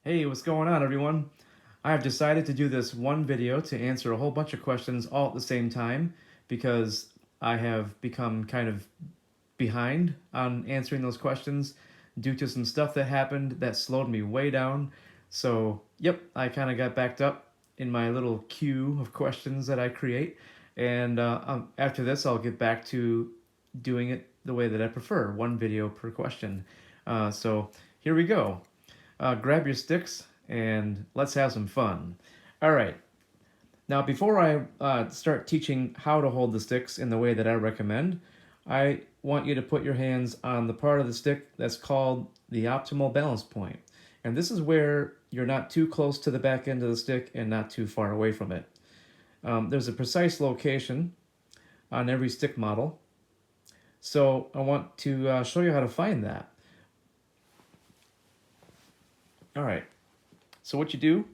Hey, what's going on, everyone? I've decided to do this one video to answer a whole bunch of questions all at the same time because I have become kind of behind on answering those questions due to some stuff that happened that slowed me way down. So, yep, I kind of got backed up in my little queue of questions that I create. And after this, I'll get back to doing it the way that I prefer, one video per question. So, here we go. Grab your sticks and let's have some fun. All right. Now, before I start teaching how to hold the sticks in the way that I recommend, I want you to put your hands on the part of the stick that's called the optimal balance point. And this is where you're not too close to the back end of the stick and not too far away from it. There's a precise location on every stick model. So I want to show you how to find that. All right. So what you do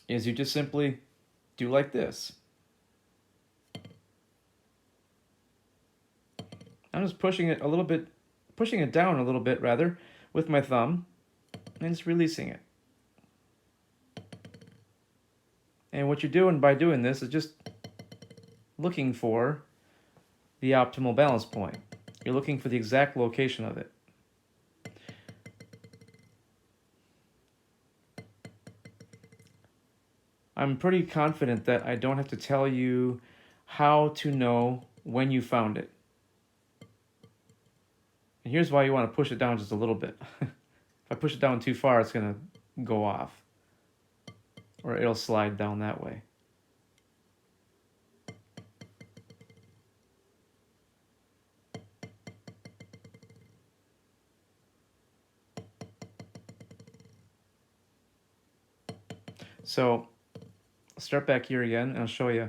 is you just simply do like this. I'm just pushing it a little bit, pushing it down a little bit rather, with my thumb, and just releasing it. And what you're doing by doing this is just looking for the optimal balance point. You're looking for the exact location of it. I'm pretty confident that I don't have to tell you how to know when you found it. And here's why you want to push it down just a little bit. If I push it down too far, it's going to go off, or it'll slide down that way. So I'll start back here again and I'll show you.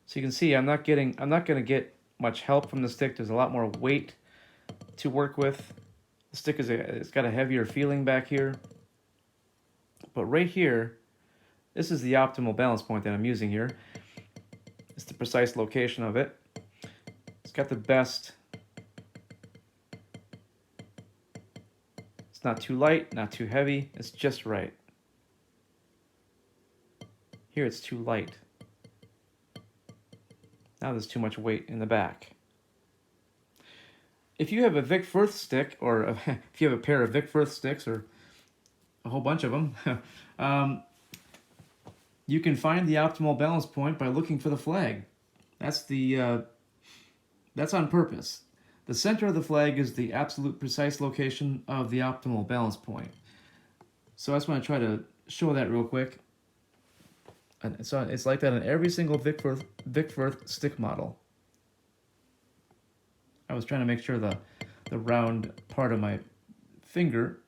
So you can see I'm not going to get much help from the stick. There's a lot more weight to work with. The stick it's got a heavier feeling back here. But right here, this is the optimal balance point that I'm using here. It's the precise location of it. It's got the best. It's not too light, not too heavy. It's just right. Here it's too light. Now there's too much weight in the back. If you have a Vic Firth stick, or if you have a pair of Vic Firth sticks, or a whole bunch of them, you can find the optimal balance point by looking for the flag. That's that's on purpose. The center of the flag is the absolute precise location of the optimal balance point. So I just want to try to show that real quick. And so it's like that on every single Vic Firth stick model. I was trying to make sure the round part of my finger,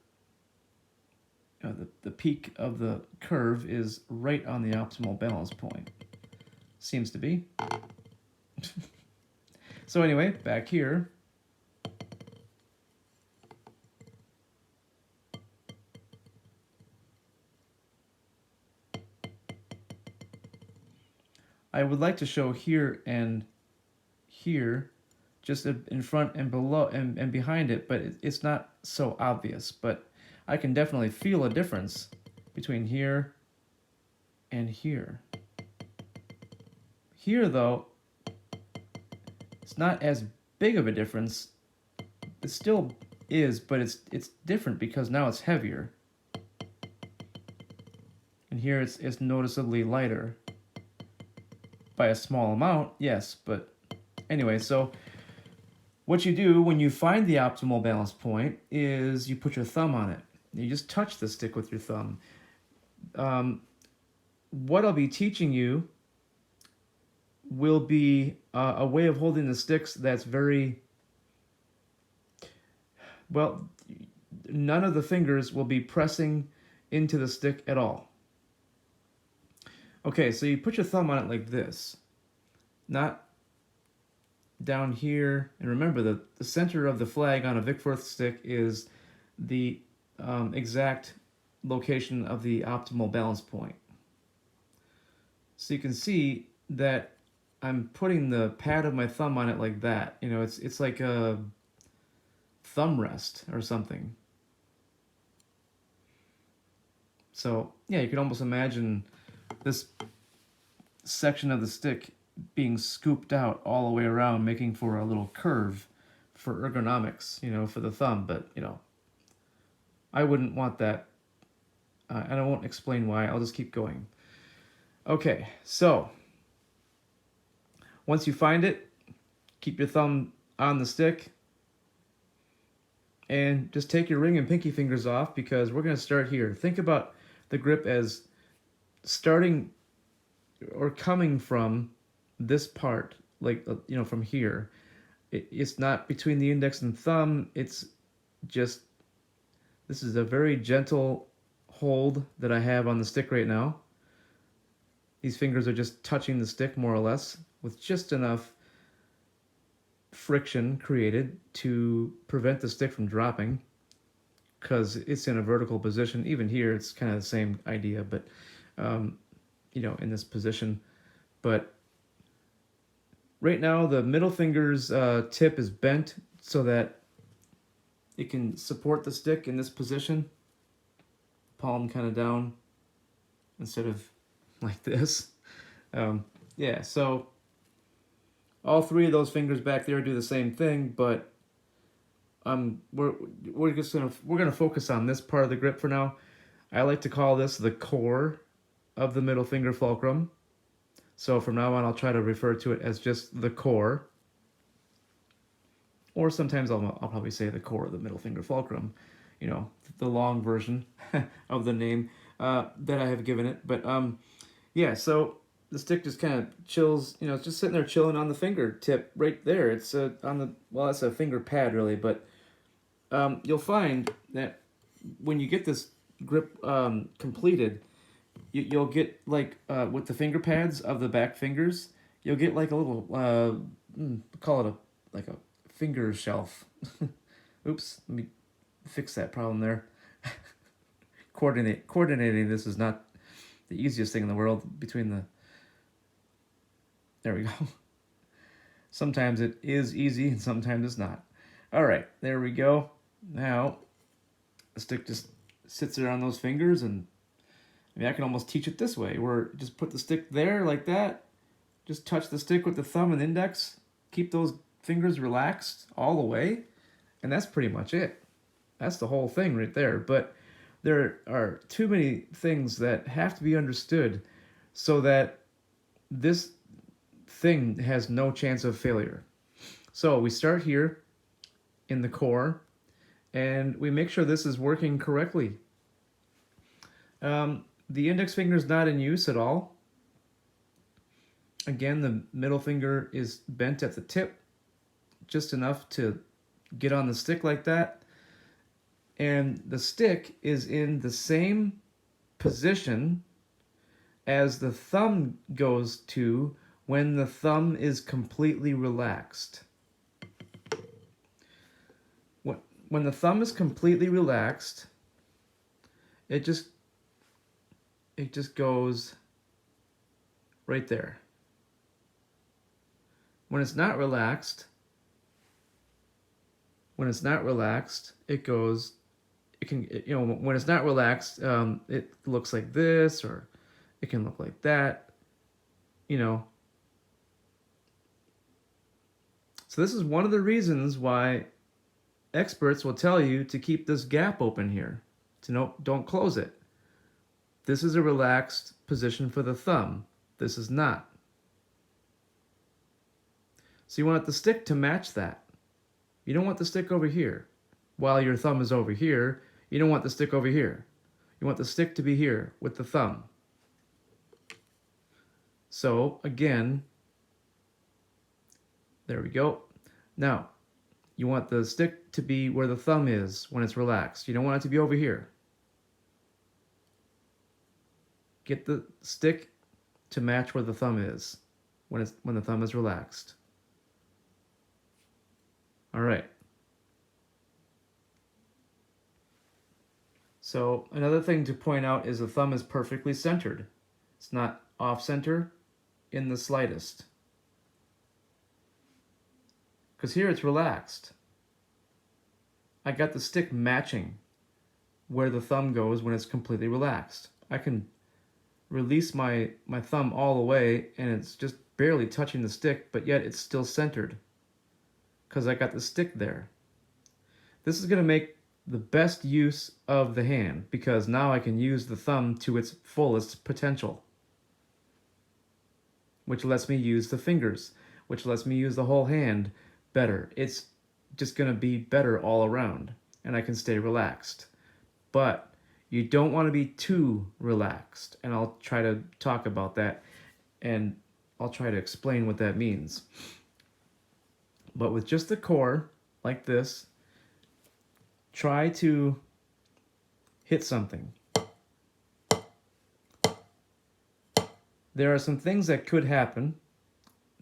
the peak of the curve is right on the optimal balance point. Seems to be. So anyway, back here. I would like to show here and here, just in front and below and behind it, but it's not so obvious. But I can definitely feel a difference between here and here. Here, though, it's not as big of a difference. It still is, but it's different because now it's heavier. And here it's noticeably lighter. By a small amount, yes, but anyway, so what you do when you find the optimal balance point is you put your thumb on it. You just touch the stick with your thumb. What I'll be teaching you will be a way of holding the sticks that's very, well, none of the fingers will be pressing into the stick at all. Okay, so you put your thumb on it like this, not down here. And remember, the center of the flag on a Vic Firth stick is the exact location of the optimal balance point. So you can see that I'm putting the pad of my thumb on it like that. You know, it's like a thumb rest or something. So yeah, you can almost imagine this section of the stick being scooped out all the way around, making for a little curve for ergonomics, you know, for the thumb. But, you know, I wouldn't want that. And I won't explain why. I'll just keep going. Okay, so once you find it, keep your thumb on the stick and just take your ring and pinky fingers off, because we're going to start here. Think about the grip as starting or coming from this part, like, you know, from here. It's not between the index and thumb. It's just, this is a very gentle hold that I have on the stick right now. These fingers are just touching the stick more or less with just enough friction created to prevent the stick from dropping, because it's in a vertical position. Even here, it's kind of the same idea, but you know, in this position. But right now, the middle finger's tip is bent so that it can support the stick in this position, palm kind of down instead of like this. Yeah, so all three of those fingers back there do the same thing, but we're gonna focus on this part of the grip for now. I like to call this the core of the middle finger fulcrum. So from now on, I'll try to refer to it as just the core. Or sometimes I'll probably say the core of the middle finger fulcrum, you know, the long version of the name that I have given it. But yeah, so the stick just kind of chills, you know, it's just sitting there chilling on the fingertip right there. It's on the, well, it's a finger pad really, but you'll find that when you get this grip completed, you'll get like with the finger pads of the back fingers, you'll get like a little call it like a finger shelf. Oops, let me fix that problem there. Coordinating this is not the easiest thing in the world between the, there we go. Sometimes it is easy and sometimes it's not. All right, there we go. Now the stick just sits there on those fingers, and I mean, I can almost teach it this way, where just put the stick there like that, just touch the stick with the thumb and index, keep those fingers relaxed all the way, and that's pretty much it. That's the whole thing right there. But there are too many things that have to be understood so that this thing has no chance of failure. So we start here in the core, and we make sure this is working correctly. The index finger is not in use at all. Again, the middle finger is bent at the tip, just enough to get on the stick like that. And the stick is in the same position as the thumb goes to when the thumb is completely relaxed. When the thumb is completely relaxed, it just goes right there. When it's not relaxed, it goes, you know, when it's not relaxed, it looks like this, or it can look like that, you know. So this is one of the reasons why experts will tell you to keep this gap open here, don't close it. This is a relaxed position for the thumb. This is not. So you want the stick to match that. You don't want the stick over here. While your thumb is over here, you don't want the stick over here. You want the stick to be here with the thumb. So again, there we go. Now, you want the stick to be where the thumb is when it's relaxed. You don't want it to be over here. Get the stick to match where the thumb is when the thumb is relaxed. All right. So another thing to point out is the thumb is perfectly centered. It's not off center in the slightest. Because here it's relaxed. I got the stick matching where the thumb goes when it's completely relaxed. I can release my thumb all the way and it's just barely touching the stick, but yet it's still centered because I got the stick there. This is going to make the best use of the hand because now I can use the thumb to its fullest potential, which lets me use the fingers, which lets me use the whole hand better. It's just going to be better all around, and I can stay relaxed. But you don't want to be too relaxed, and I'll try to talk about that, and I'll try to explain what that means. But with just the core, like this, try to hit something. There are some things that could happen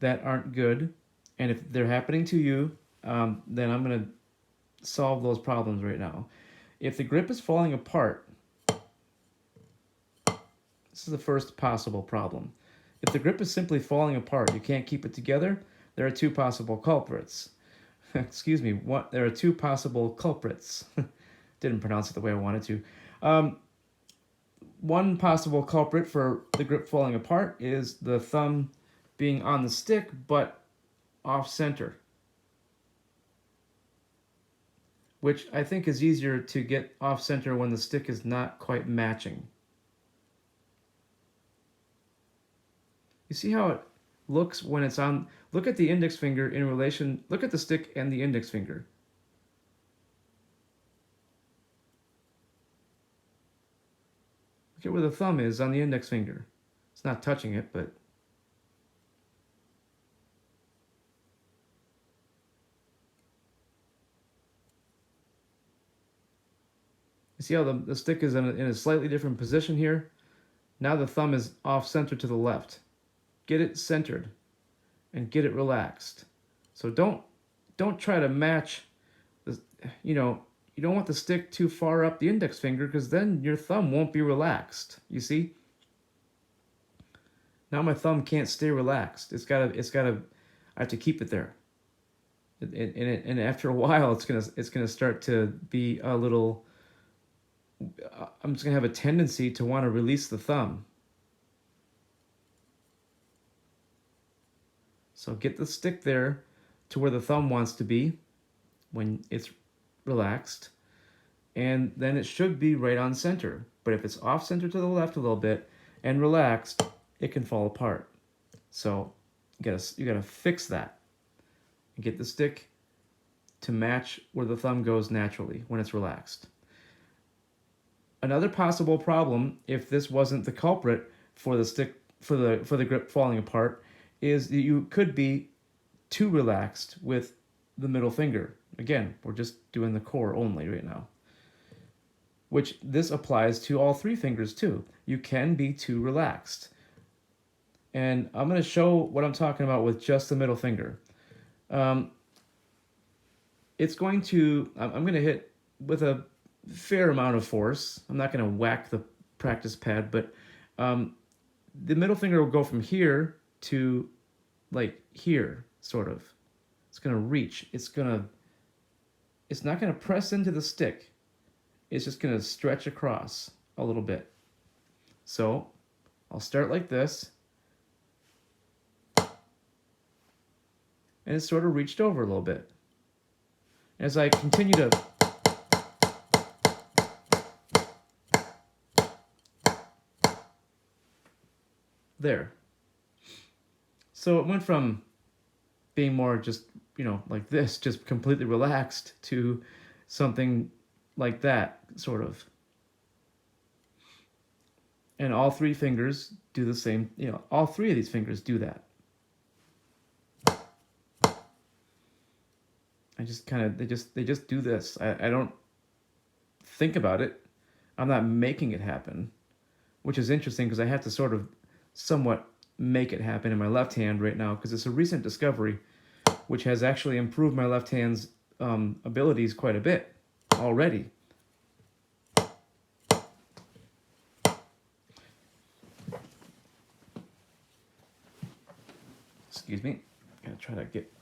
that aren't good, and if they're happening to you, then I'm going to solve those problems right now. If the grip is falling apart, this is the first possible problem. If the grip is simply falling apart, you can't keep it together, there are two possible culprits. Excuse me, there are two possible culprits. Didn't pronounce it the way I wanted to. One possible culprit for the grip falling apart is the thumb being on the stick but off center, which I think is easier to get off center when the stick is not quite matching. You see how it looks when it's on? Look at the index finger in relation, look at the stick and the index finger. Look at where the thumb is on the index finger. It's not touching it, but you see how the stick is in a slightly different position here? Now the thumb is off center to the left. Get it centered and get it relaxed. So don't try to match the, you don't want the stick too far up the index finger because then your thumb won't be relaxed. You see? Now my thumb can't stay relaxed. I have to keep it there. And after a while it's gonna start to be a little, I'm just gonna have a tendency to want to release the thumb. So get the stick there to where the thumb wants to be when it's relaxed, and then it should be right on center. But if it's off center to the left a little bit and relaxed, it can fall apart. So you gotta fix that and get the stick to match where the thumb goes naturally when it's relaxed. Another possible problem, if this wasn't the culprit for the stick for the grip falling apart, is that you could be too relaxed with the middle finger. Again, we're just doing the core only right now. Which this applies to all three fingers too. You can be too relaxed. And I'm going to show what I'm talking about with just the middle finger. I'm going to hit with a fair amount of force. I'm not going to whack the practice pad, but the middle finger will go from here to like here, sort of. It's going to reach. It's not going to press into the stick. It's just going to stretch across a little bit. So I'll start like this. And it's sort of reached over a little bit. As I continue to there. So it went from being more just, like this, just completely relaxed, to something like that, sort of. And all three fingers do the same, all three of these fingers do that. They just do this. I don't think about it. I'm not making it happen, which is interesting because I have to sort of somewhat make it happen in my left hand right now because it's a recent discovery which has actually improved my left hand's abilities quite a bit already. Excuse me. Gotta try to get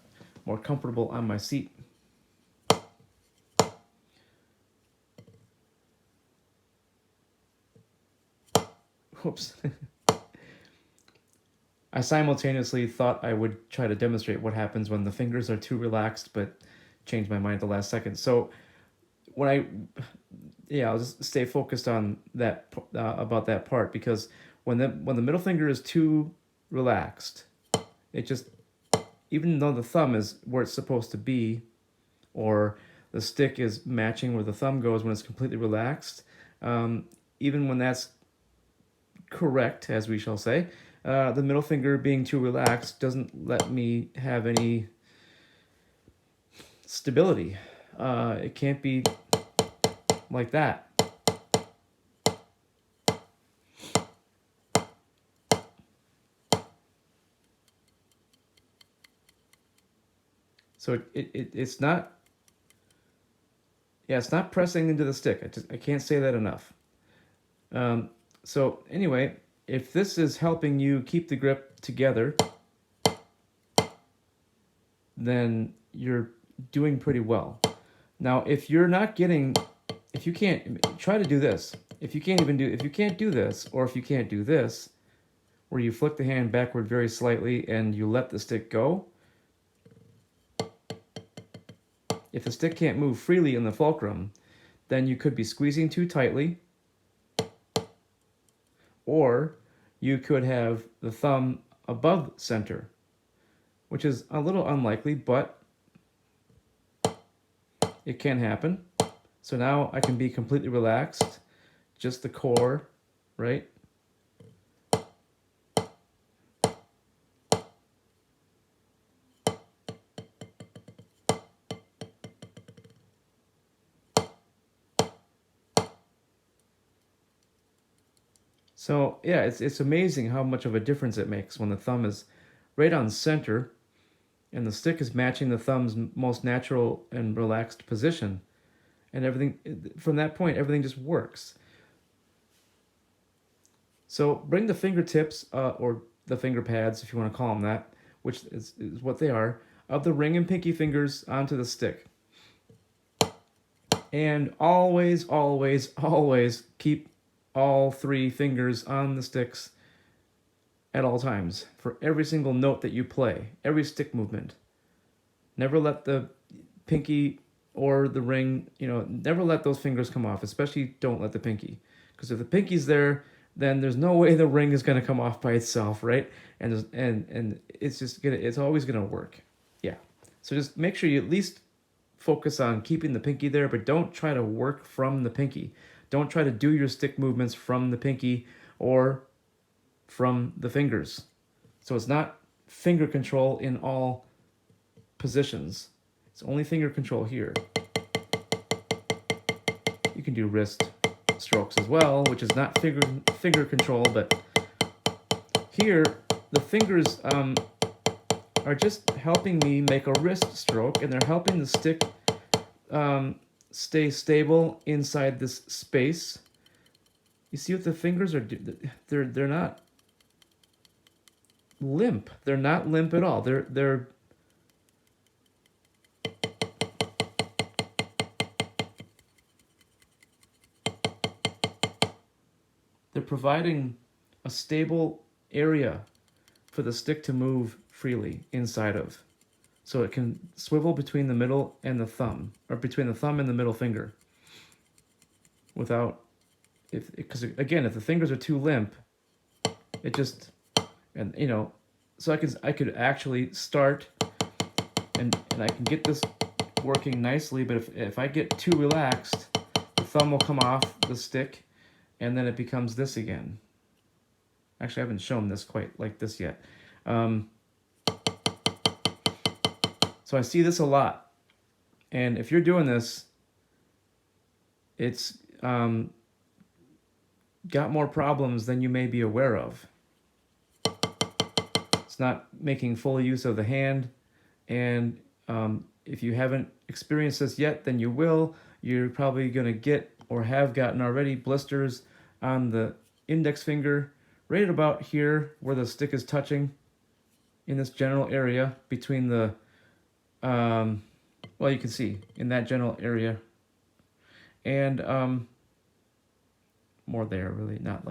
more comfortable on my seat. Whoops. I simultaneously thought I would try to demonstrate what happens when the fingers are too relaxed, but changed my mind at the last second. So I'll just stay focused on that about that part, because when the middle finger is too relaxed, it just, even though the thumb is where it's supposed to be, or the stick is matching where the thumb goes when it's completely relaxed, even when that's correct, as we shall say, the middle finger being too relaxed doesn't let me have any stability. It can't be like that. So it's not, it's not pressing into the stick. I can't say that enough. So anyway, if this is helping you keep the grip together, then you're doing pretty well. Now, if you can't, try to do this. If you can't do this, or if you can't do this, where you flick the hand backward very slightly and you let the stick go, if the stick can't move freely in the fulcrum, then you could be squeezing too tightly, or you could have the thumb above center, which is a little unlikely, but it can happen. So now I can be completely relaxed, just the core, right? So yeah, it's amazing how much of a difference it makes when the thumb is right on center and the stick is matching the thumb's most natural and relaxed position. And everything, from that point, everything just works. So bring the fingertips, or the finger pads, if you want to call them that, which is what they are, of the ring and pinky fingers onto the stick. And always, always, always keep all three fingers on the sticks at all times for every single note that you play, every stick movement. Never let the pinky or the ring, never let those fingers come off, especially don't let the pinky. Because if the pinky's there, then there's no way the ring is going to come off by itself, right? And it's always going to work. Yeah. So just make sure you at least focus on keeping the pinky there, but don't try to work from the pinky. Don't try to do your stick movements from the pinky or from the fingers. So it's not finger control in all positions. It's only finger control here. You can do wrist strokes as well, which is not finger control, but here the fingers are just helping me make a wrist stroke, and they're helping the stick stay stable inside this space. You see what the fingers are doing? They're not limp. They're not limp at all. They're providing a stable area for the stick to move freely inside of. So it can swivel between the middle and the thumb, or between the thumb and the middle finger, without, because again, if the fingers are too limp, it just, and so I could actually start, and I can get this working nicely. But if I get too relaxed, the thumb will come off the stick, and then it becomes this again. Actually, I haven't shown this quite like this yet. So I see this a lot. And if you're doing this, it's got more problems than you may be aware of. It's not making full use of the hand. And if you haven't experienced this yet, then you will. You're probably going to get, or have gotten already, blisters on the index finger right about here where the stick is touching. in this general area between the, well, you can see in that general area, and more there, really, not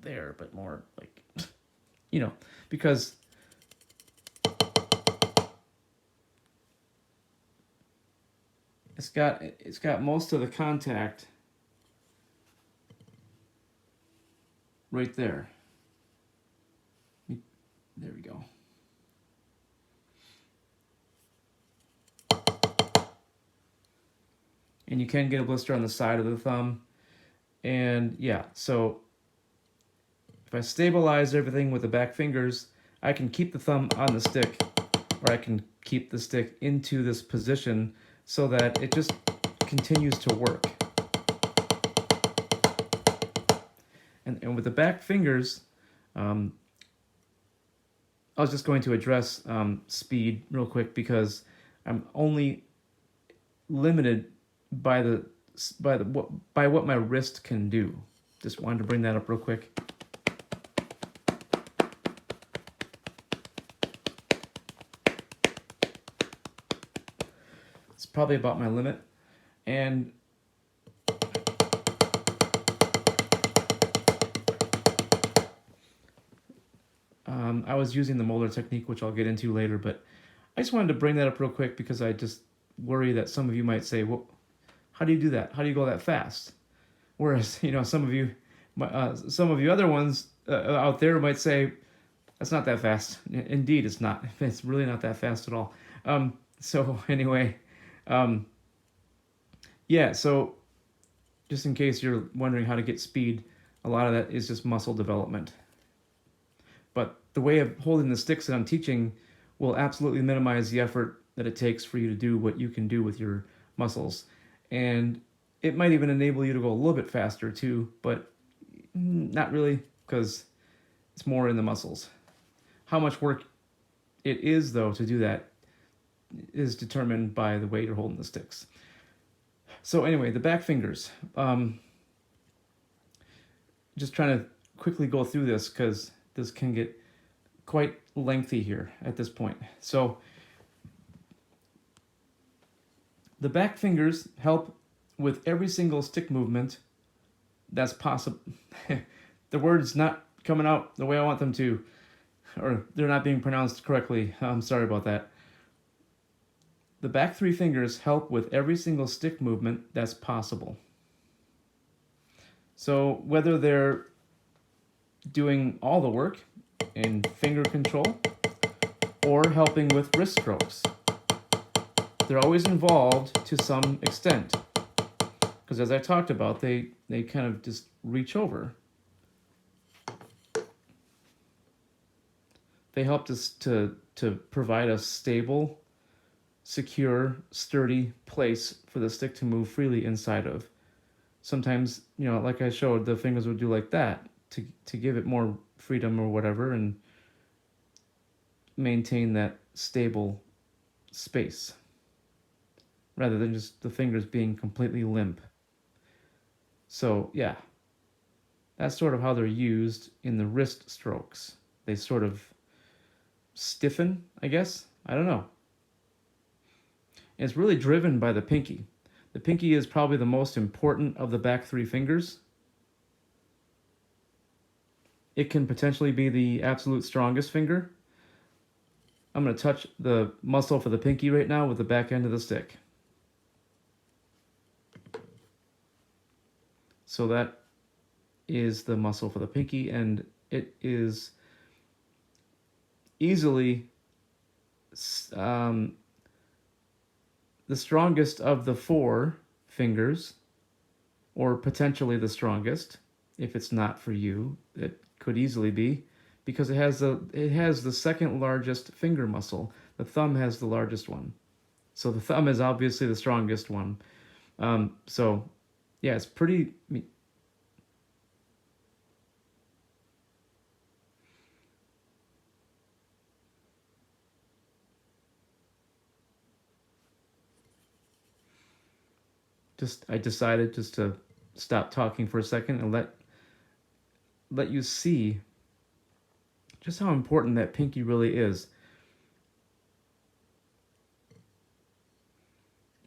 there, but more like, you know, because it's got most of the contact right there. There we go. And you can get a blister on the side of the thumb. And yeah, so if I stabilize everything with the back fingers, I can keep the thumb on the stick, or I can keep the stick into this position so that it just continues to work. And with the back fingers, I was just going to address speed real quick because I'm only limited by what my wrist can do. Just wanted to bring that up real quick. It's probably about my limit, and I was using the molar technique, which I'll get into later, but I just wanted to bring that up real quick because I just worry that some of you might say, well, how do you do that? How do you go that fast? Whereas, some of you other ones out there might say, that's not that fast. Indeed, it's not. It's really not that fast at all. So anyway, yeah, so just in case you're wondering how to get speed, a lot of that is just muscle development. But the way of holding the sticks that I'm teaching will absolutely minimize the effort that it takes for you to do what you can do with your muscles. And it might even enable you to go a little bit faster too, but not really, because it's more in the muscles. How much work it is, though, to do that is determined by the way you're holding the sticks. So anyway, the back fingers. Just trying to quickly go through this because this can get quite lengthy here at this point. So the back fingers help with every single stick movement that's possible. The word's not coming out the way I want them to, or they're not being pronounced correctly. I'm sorry about that. The back three fingers help with every single stick movement that's possible. So whether they're doing all the work in finger control or helping with wrist strokes, they're always involved to some extent. Because as I talked about, they kind of just reach over. They help us to provide a stable, secure, sturdy place for the stick to move freely inside of. Sometimes, like I showed, the fingers would do like that to give it more freedom or whatever and maintain that stable space rather than just the fingers being completely limp. So yeah, that's sort of how they're used in the wrist strokes. They sort of stiffen, I guess. I don't know. And it's really driven by the pinky. The pinky is probably the most important of the back three fingers. It can potentially be the absolute strongest finger. I'm going to touch the muscle for the pinky right now with the back end of the stick. So that is the muscle for the pinky, and it is easily the strongest of the four fingers, or potentially the strongest. If it's not for you, it could easily be, because it has the second largest finger muscle. The thumb has the largest one, so the thumb is obviously the strongest one. So yeah, it's pretty. I decided just to stop talking for a second and let you see just how important that pinky really is.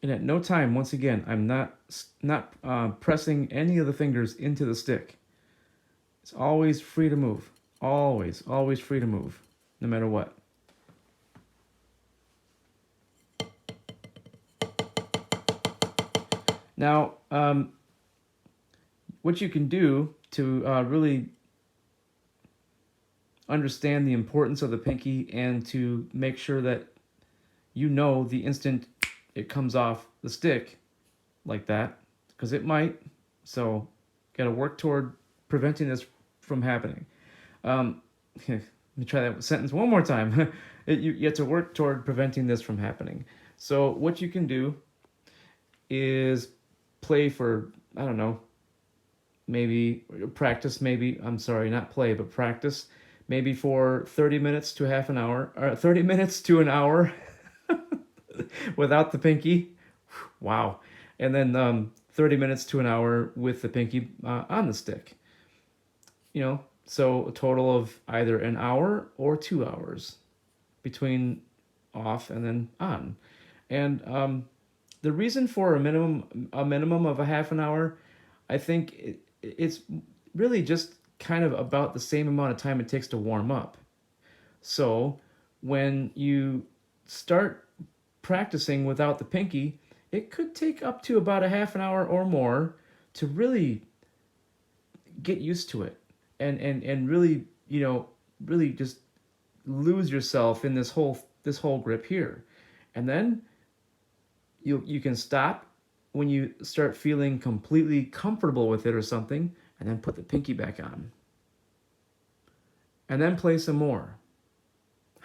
And at no time, once again, I'm not pressing any of the fingers into the stick. It's always free to move. Always free to move, no matter what. Now, what you can do to really understand the importance of the pinky and to make sure that you know the instant it comes off the stick like that, because it might. So, got to work toward preventing this from happening. Let me try that sentence one more time. You have to work toward preventing this from happening. So, what you can do is play for, I don't know, maybe practice, maybe, I'm sorry, not play, but practice, maybe for 30 minutes to half an hour, or 30 minutes to an hour without the pinky. Wow. And then 30 minutes to an hour with the pinky on the stick. You know, so a total of either an hour or 2 hours between off and then on. And the reason for a minimum of a half an hour, I think it's really just kind of about the same amount of time it takes to warm up. So when you start practicing without the pinky, it could take up to about a half an hour or more to really get used to it and really, you know, really just lose yourself in this whole grip here. And then you can stop when you start feeling completely comfortable with it or something, and then put the pinky back on. And then play some more.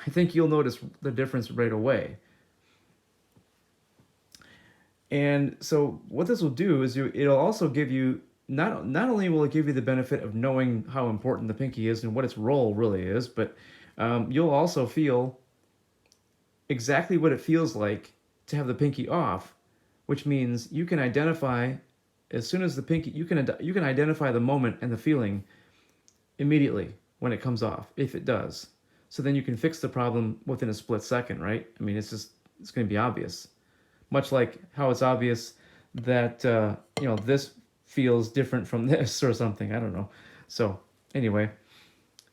I think you'll notice the difference right away. And so what this will do is it'll also give you, not only will it give you the benefit of knowing how important the pinky is and what its role really is, but you'll also feel exactly what it feels like to have the pinky off, which means you can identify, as soon as the pinky, you can identify the moment and the feeling immediately when it comes off, if it does. So then you can fix the problem within a split second, right? I mean, it's going to be obvious. Much like how it's obvious that, you know, this feels different from this or something. I don't know. So anyway,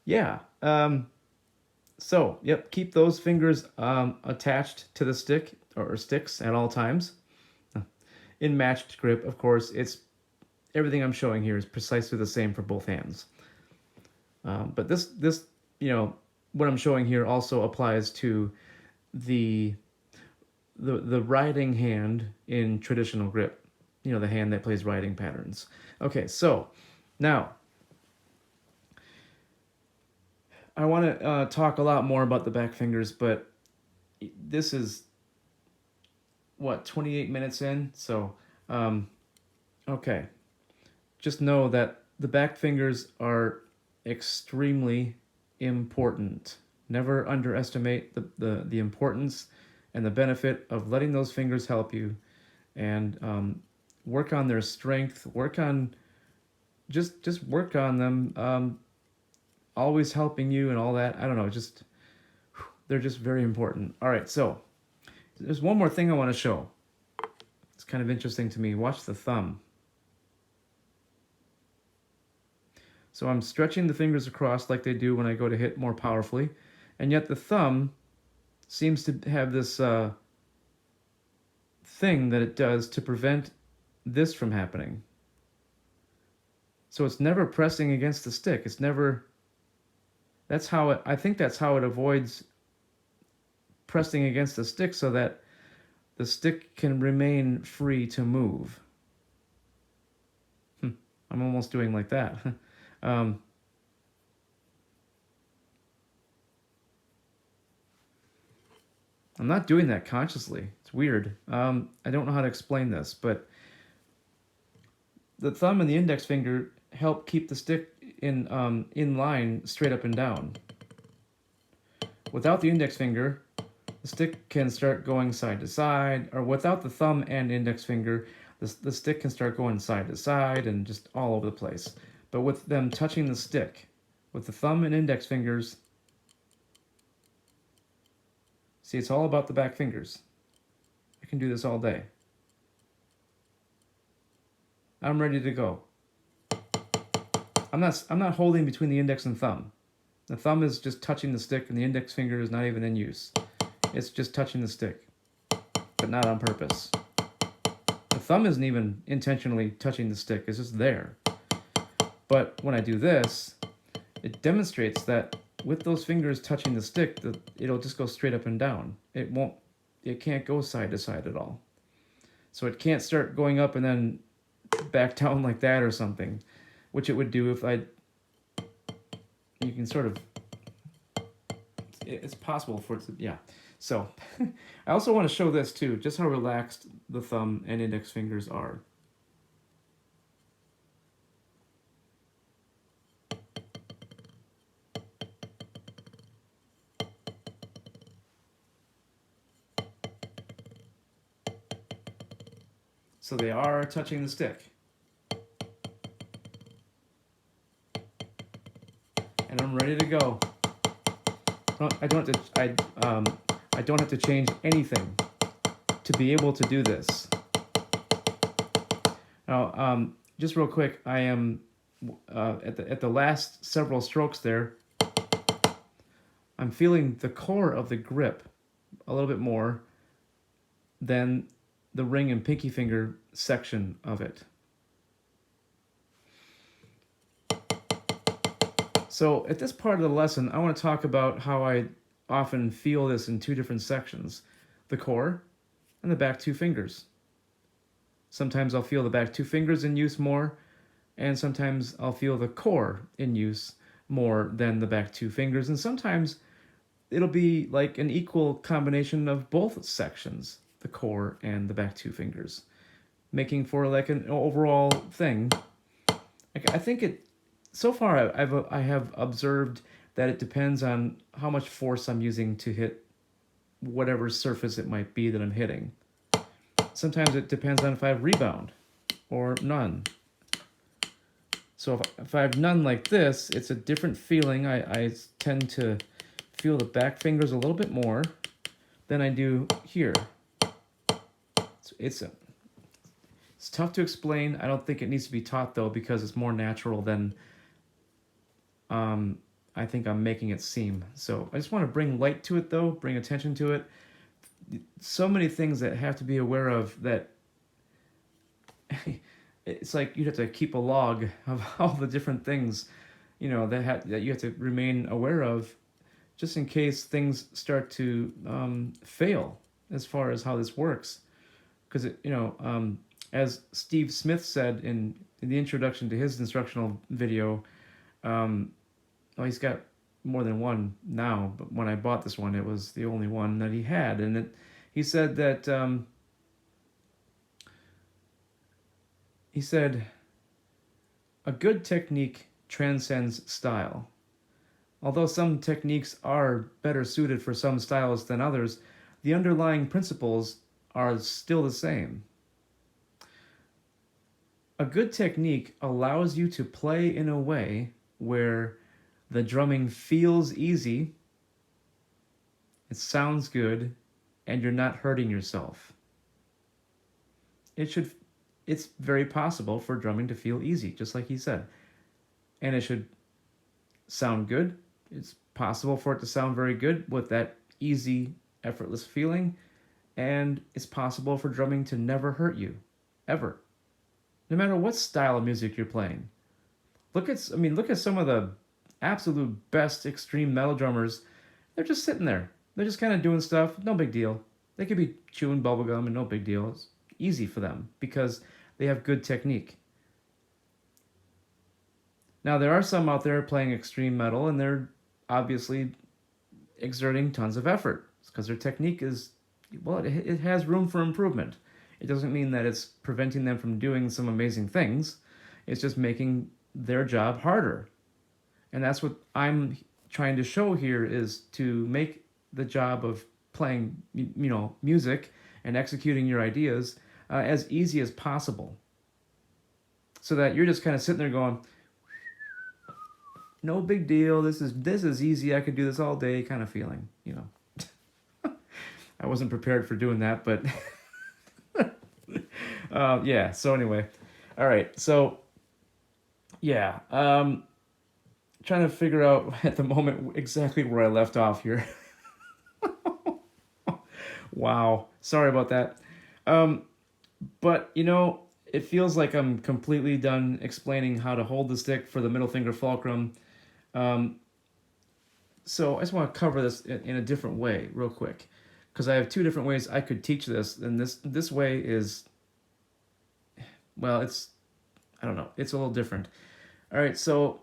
yeah. So, yep, keep those fingers attached to the stick or sticks at all times. In matched grip, of course, it's everything I'm showing here is precisely the same for both hands. But this, you know, what I'm showing here also applies to the writing hand in traditional grip. You know, the hand that plays writing patterns. Okay, so now I want to talk a lot more about the back fingers, but this is what, 28 minutes in? So, okay. Just know that the back fingers are extremely important. Never underestimate the importance and the benefit of letting those fingers help you, and work on their strength, work on, just work on them, always helping you and all that. I don't know, just, they're just very important. All right, so there's one more thing I want to show. It's kind of interesting to me. Watch the thumb. So I'm stretching the fingers across like they do when I go to hit more powerfully, and yet the thumb seems to have this thing that it does to prevent this from happening. So it's never pressing against the stick. It's never, that's how it, I think that's how it avoids pressing against the stick, so that the stick can remain free to move. I'm almost doing like that. I'm not doing that consciously. It's weird. I don't know how to explain this, but the thumb and the index finger help keep the stick in line, straight up and down. Without the index finger, the stick can start going side to side, or without the thumb and index finger, the stick can start going side to side and just all over the place. But with them touching the stick, with the thumb and index fingers See, it's all about the back fingers. I can do this all day. I'm ready to go. I'm not holding between the index and thumb. The thumb is just touching the stick and the index finger is not even in use. It's just touching the stick, but not on purpose. The thumb isn't even intentionally touching the stick, it's just there. But when I do this, it demonstrates that with those fingers touching the stick, it'll just go straight up and down. It can't go side to side at all. So it can't start going up and then back down like that or something, which it would do if you can sort of, it's possible for it to, yeah. So I also want to show this too, just how relaxed the thumb and index fingers are. So they are touching the stick. And I'm ready to go. I don't have to change anything to be able to do this. Now, just real quick, I am at the last several strokes there. I'm feeling the core of the grip a little bit more than the ring and pinky finger section of it. So at this part of the lesson, I want to talk about how I often feel this in two different sections, the core and the back two fingers. Sometimes I'll feel the back two fingers in use more, and sometimes I'll feel the core in use more than the back two fingers, and sometimes it'll be like an equal combination of both sections, the core and the back two fingers, making for like an overall thing. I think it, so far I have observed that it depends on how much force I'm using to hit whatever surface it might be that I'm hitting. Sometimes it depends on if I have rebound or none. So if I have none like this, it's a different feeling. I tend to feel the back fingers a little bit more than I do here. So it's tough to explain. I don't think it needs to be taught though, because it's more natural than I think I'm making it seem. So I just want to bring light to it though, bring attention to it. So many things that have to be aware of that it's like you'd have to keep a log of all the different things, you know, that you have to remain aware of, just in case things start to fail as far as how this works. Because as Steve Smith said in the introduction to his instructional video, well, he's got more than one now, but when I bought this one, it was the only one that he had, and he said that a good technique transcends style. Although some techniques are better suited for some styles than others, the underlying principles are still the same. A good technique allows you to play in a way where the drumming feels easy, it sounds good, and you're not hurting yourself. It's very possible for drumming to feel easy, just like he said. And it should sound good. It's possible for it to sound very good with that easy, effortless feeling. And it's possible for drumming to never hurt you, ever. No matter what style of music you're playing. Look at some of the absolute best extreme metal drummers. They're just sitting there. They're just kind of doing stuff. No big deal. They could be chewing bubblegum and no big deal. It's easy for them because they have good technique. Now, there are some out there playing extreme metal, and they're obviously exerting tons of effort because their technique is, well, it has room for improvement. It doesn't mean that it's preventing them from doing some amazing things. It's just making their job harder. And that's what I'm trying to show here, is to make the job of playing, music and executing your ideas as easy as possible. So that you're just kind of sitting there going, no big deal, this is easy, I could do this all day kind of feeling, I wasn't prepared for doing that, but yeah. So anyway, all right. So yeah, trying to figure out at the moment exactly where I left off here. Wow, sorry about that. Um, but it feels like I'm completely done explaining how to hold the stick for the middle finger fulcrum. Um, so I just want to cover this in a different way, real quick, because I have two different ways I could teach this, and this way is, well, it's, I don't know, it's a little different. All right, so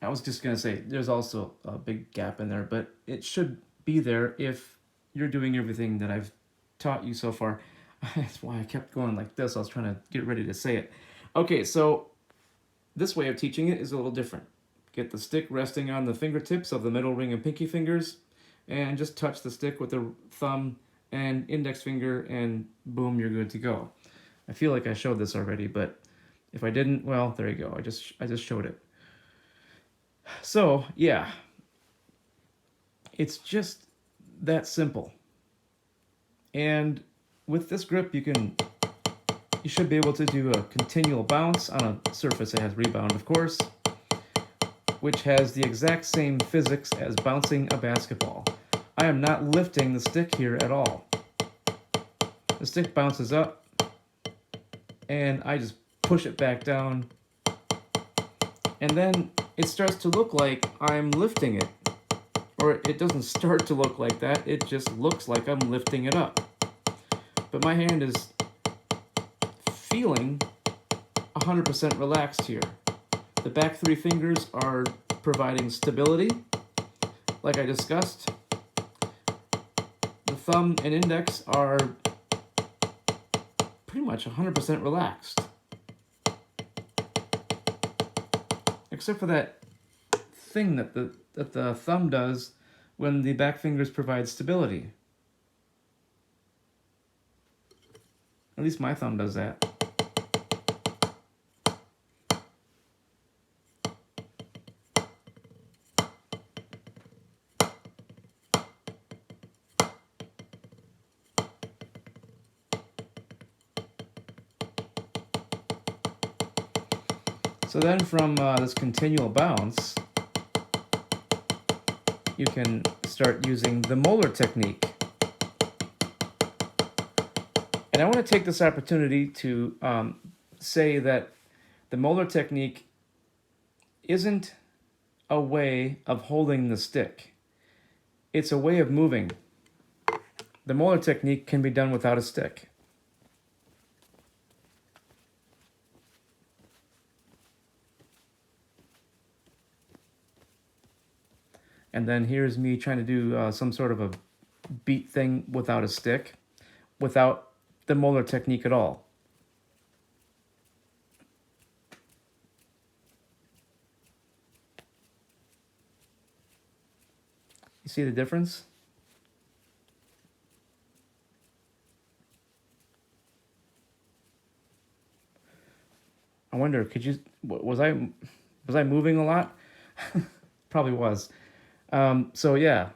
I was just gonna say there's also a big gap in there, but it should be there if you're doing everything that I've taught you so far. That's why I kept going like this. I was trying to get ready to say it. Okay, so this way of teaching it is a little different. Get the stick resting on the fingertips of the middle ring and pinky fingers, and just touch the stick with the thumb and index finger, and boom, you're good to go. I feel like I showed this already, but if I didn't, well, there you go. I just showed it. So yeah, it's just that simple. And with this grip, you should be able to do a continual bounce on a surface that has rebound, of course, which has the exact same physics as bouncing a basketball. I am not lifting the stick here at all. The stick bounces up, and I just push it back down, and then it starts to look like I'm lifting it. Or it doesn't start to look like that, it just looks like I'm lifting it up. But my hand is feeling 100% relaxed here. The back three fingers are providing stability, like I discussed. The thumb and index are pretty much 100% relaxed. Except for that thing that the thumb does when the back fingers provide stability. At least my thumb does that. So then from this continual bounce, you can start using the Moeller technique. And I want to take this opportunity to say that the Moeller technique isn't a way of holding the stick. It's a way of moving. The Moeller technique can be done without a stick. And then here's me trying to do some sort of a beat thing without a stick, without the Moeller technique at all. You see the difference? I wonder, was I moving a lot? Probably was. So yeah.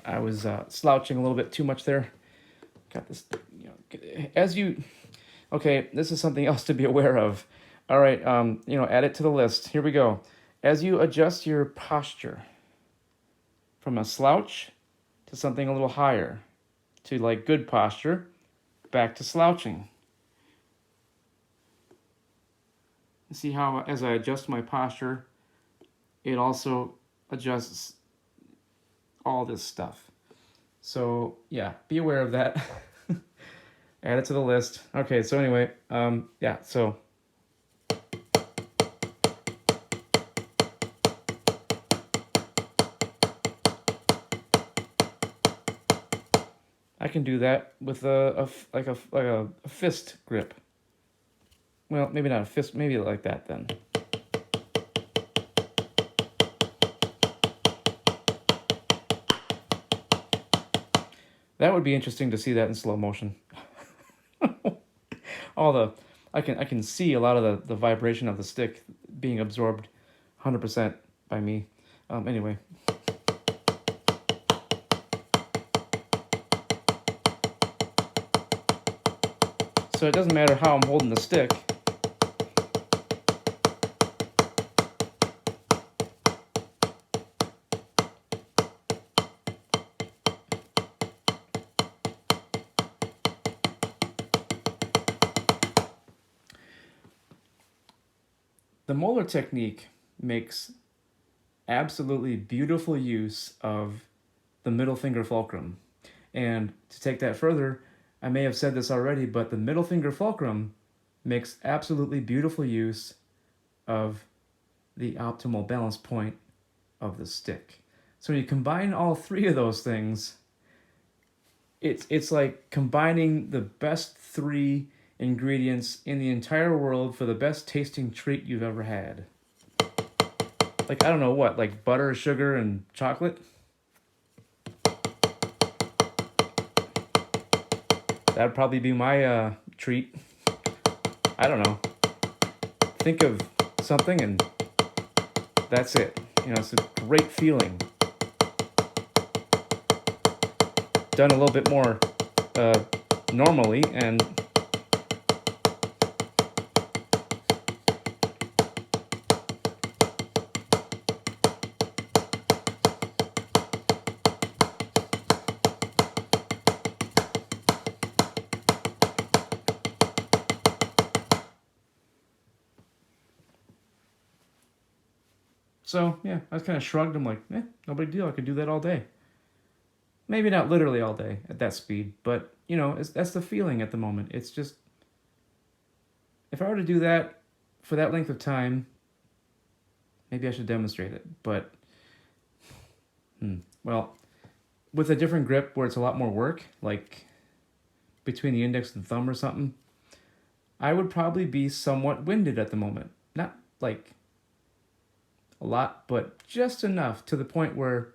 I was slouching a little bit too much there. Got this, okay, this is something else to be aware of. All right, add it to the list. Here we go. As you adjust your posture from a slouch to something a little higher, to like good posture, back to slouching. See how as I adjust my posture, it also adjusts all this stuff. So yeah, be aware of that. Add it to the list. Okay, so anyway, yeah, so I can do that with a fist grip. Well, maybe not a fist, maybe like that then. That would be interesting to see that in slow motion. all I can see a lot of the vibration of the stick being absorbed 100% by me. Anyway. So it doesn't matter how I'm holding the stick. The Moeller technique makes absolutely beautiful use of the middle finger fulcrum. And to take that further, I may have said this already, but the middle finger fulcrum makes absolutely beautiful use of the optimal balance point of the stick. So when you combine all three of those things, it's like combining the best three ingredients in the entire world for the best tasting treat you've ever had. Like, I don't know what, like butter, sugar, and chocolate? That'd probably be my treat. I don't know. Think of something and that's it. It's a great feeling. Done a little bit more normally, and so yeah, I kind of shrugged. I'm like, no big deal. I could do that all day. Maybe not literally all day at that speed, but that's the feeling at the moment. It's just, if I were to do that for that length of time, maybe I should demonstrate it. But, well, with a different grip where it's a lot more work, like between the index and thumb or something, I would probably be somewhat winded at the moment. Not like a lot, but just enough to the point where,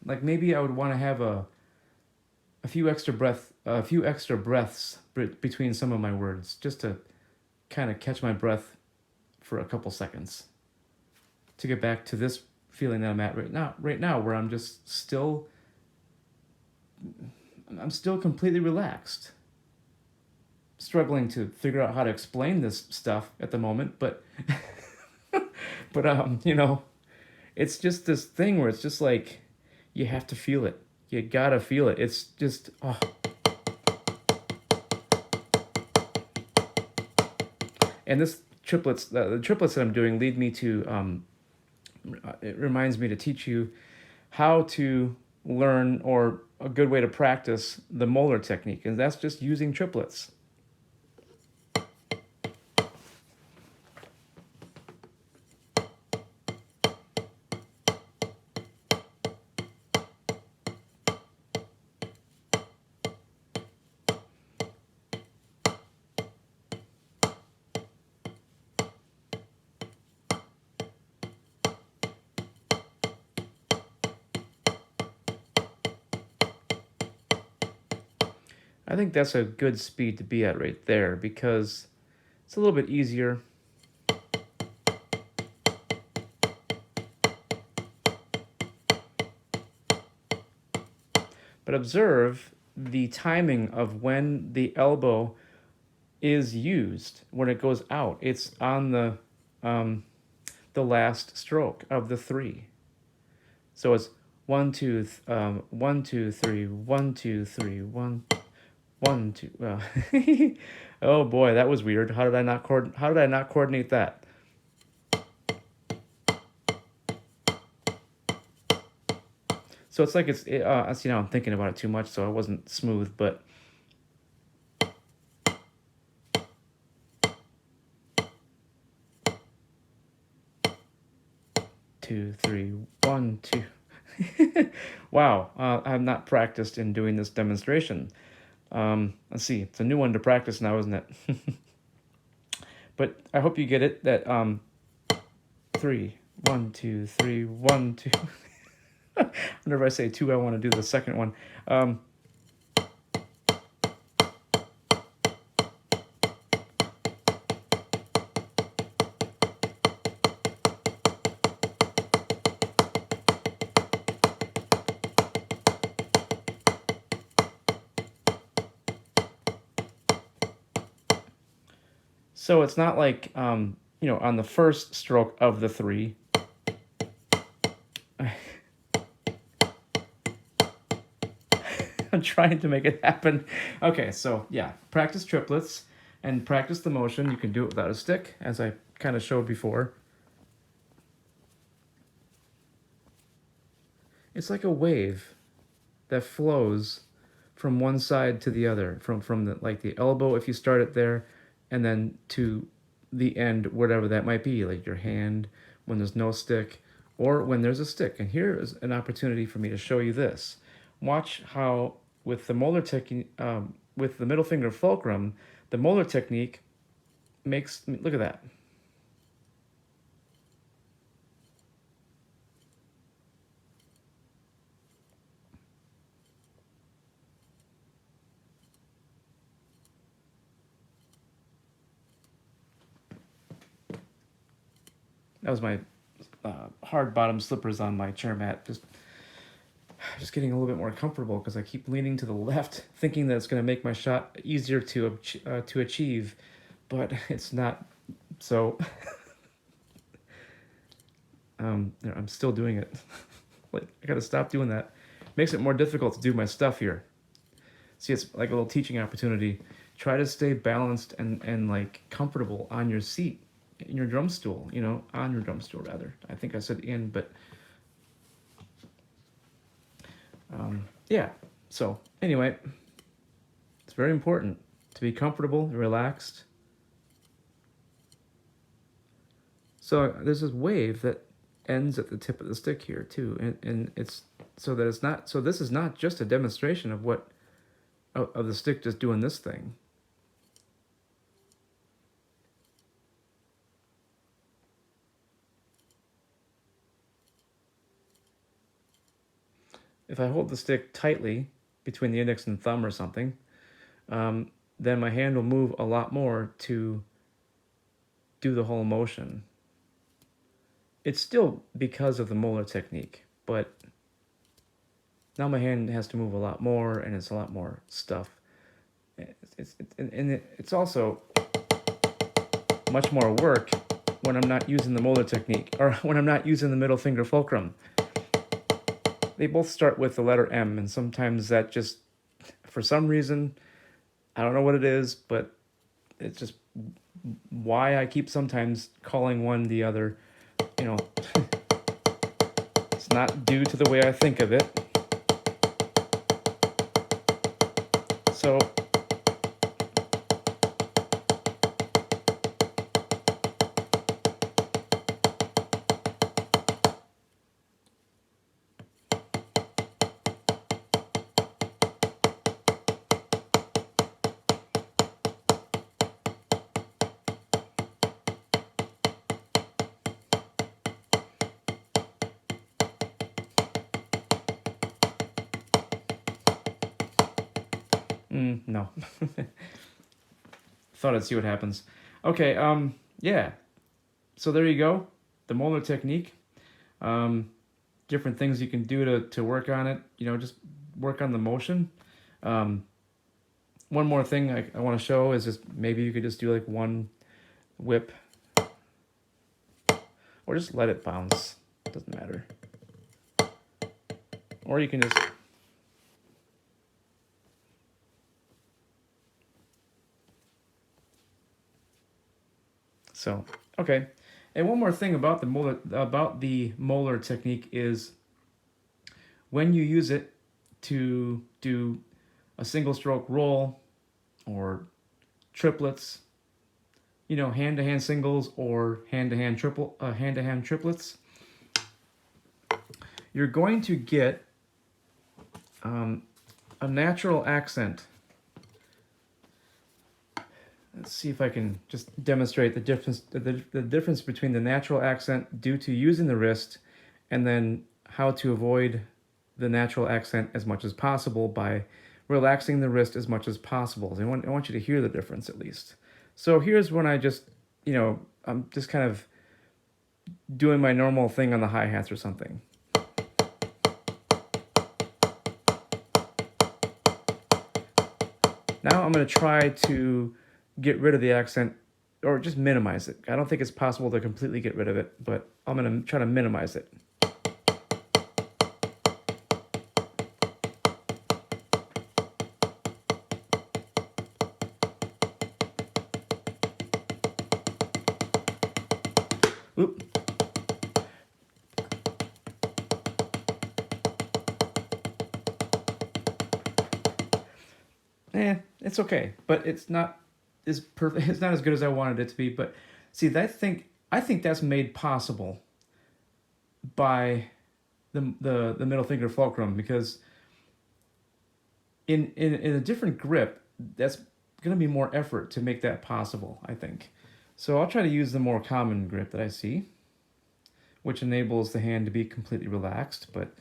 like maybe I would want to have a few extra breaths between some of my words, just to kind of catch my breath for a couple seconds, to get back to this feeling that I'm at right now, where I'm still completely relaxed. Struggling to figure out how to explain this stuff at the moment, but it's just this thing where it's just like, you have to feel it. You gotta feel it. It's just, oh. And this the triplets that I'm doing lead me to, it reminds me to teach you how to learn, or a good way to practice, the Moeller technique. And that's just using triplets. I think that's a good speed to be at right there, because it's a little bit easier. But observe the timing of when the elbow is used, when it goes out. It's on the last stroke of the three. So it's 1, 2, 1, 2, 3, 1, 2, 3, 1, 1, 2. Well, oh boy, that was weird. How did I not coordinate that? So it's like I'm thinking about it too much, so I wasn't smooth, but 2, 3, 1, 2. Wow, I've not practiced in doing this demonstration. Let's see, it's a new one to practice now, isn't it? But I hope you get it, that 3, 1, 2, 3, 1, 2. Whenever I say 2, I want to do the second one. So it's not like, you know, on the first stroke of the 3, I'm trying to make it happen. Okay, so yeah, practice triplets and practice the motion. You can do it without a stick, as I kind of showed before. It's like a wave that flows from one side to the other, from the like the elbow if you start it there, and then to the end, whatever that might be, like your hand when there's no stick, or when there's a stick. And here is an opportunity for me to show you this. Watch how with the molar technique, with the middle finger fulcrum, the molar technique makes, look at that. That was my hard bottom slippers on my chair mat. Just getting a little bit more comfortable because I keep leaning to the left, thinking that it's going to make my shot easier to achieve, but it's not. So I'm still doing it. Like I got to stop doing that. Makes it more difficult to do my stuff here. See, it's like a little teaching opportunity. Try to stay balanced and like comfortable on your seat, in your drum stool. You know, on your drum stool rather. I think I said in, but yeah. So anyway, it's very important to be comfortable, relaxed. So there's this wave that ends at the tip of the stick here too, and it's so that it's not. So this is not just a demonstration of what of the stick just doing this thing. If I hold the stick tightly between the index and thumb or something, then my hand will move a lot more to do the whole motion. It's still because of the molar technique, but now my hand has to move a lot more, and it's a lot more stuff. It's also much more work when I'm not using the molar technique, or when I'm not using the middle finger fulcrum. They both start with the letter M, and sometimes that just, for some reason, I don't know what it is, but it's just why I keep sometimes calling one the other. You know, it's not due to the way I think of it. So no. Thought I'd see what happens. Okay, yeah. So there you go. The molar technique. Different things you can do to work on it. You know, just work on the motion. One more thing I want to show is just maybe you could just do like one whip. Or just let it bounce. Doesn't matter. Or you can just... So, okay. And one more thing about the molar technique is when you use it to do a single stroke roll or triplets, you know, hand-to-hand singles or hand-to-hand triplets, you're going to get a natural accent. Let's see if I can just demonstrate the difference between the natural accent due to using the wrist and then how to avoid the natural accent as much as possible by relaxing the wrist as much as possible. I want you to hear the difference at least. So here's when I just, you know, I'm just kind of doing my normal thing on the hi-hats or something. Now I'm going to try to get rid of the accent or just minimize it. I don't think it's possible to completely get rid of it, but I'm going to try to minimize it. Oop. It's okay, but it's not as perfect. It's not as good as I wanted it to be. But see, I think that's made possible by the middle finger fulcrum, because in a different grip, that's going to be more effort to make that possible, I think. So I'll try to use the more common grip that I see, which enables the hand to be completely relaxed, but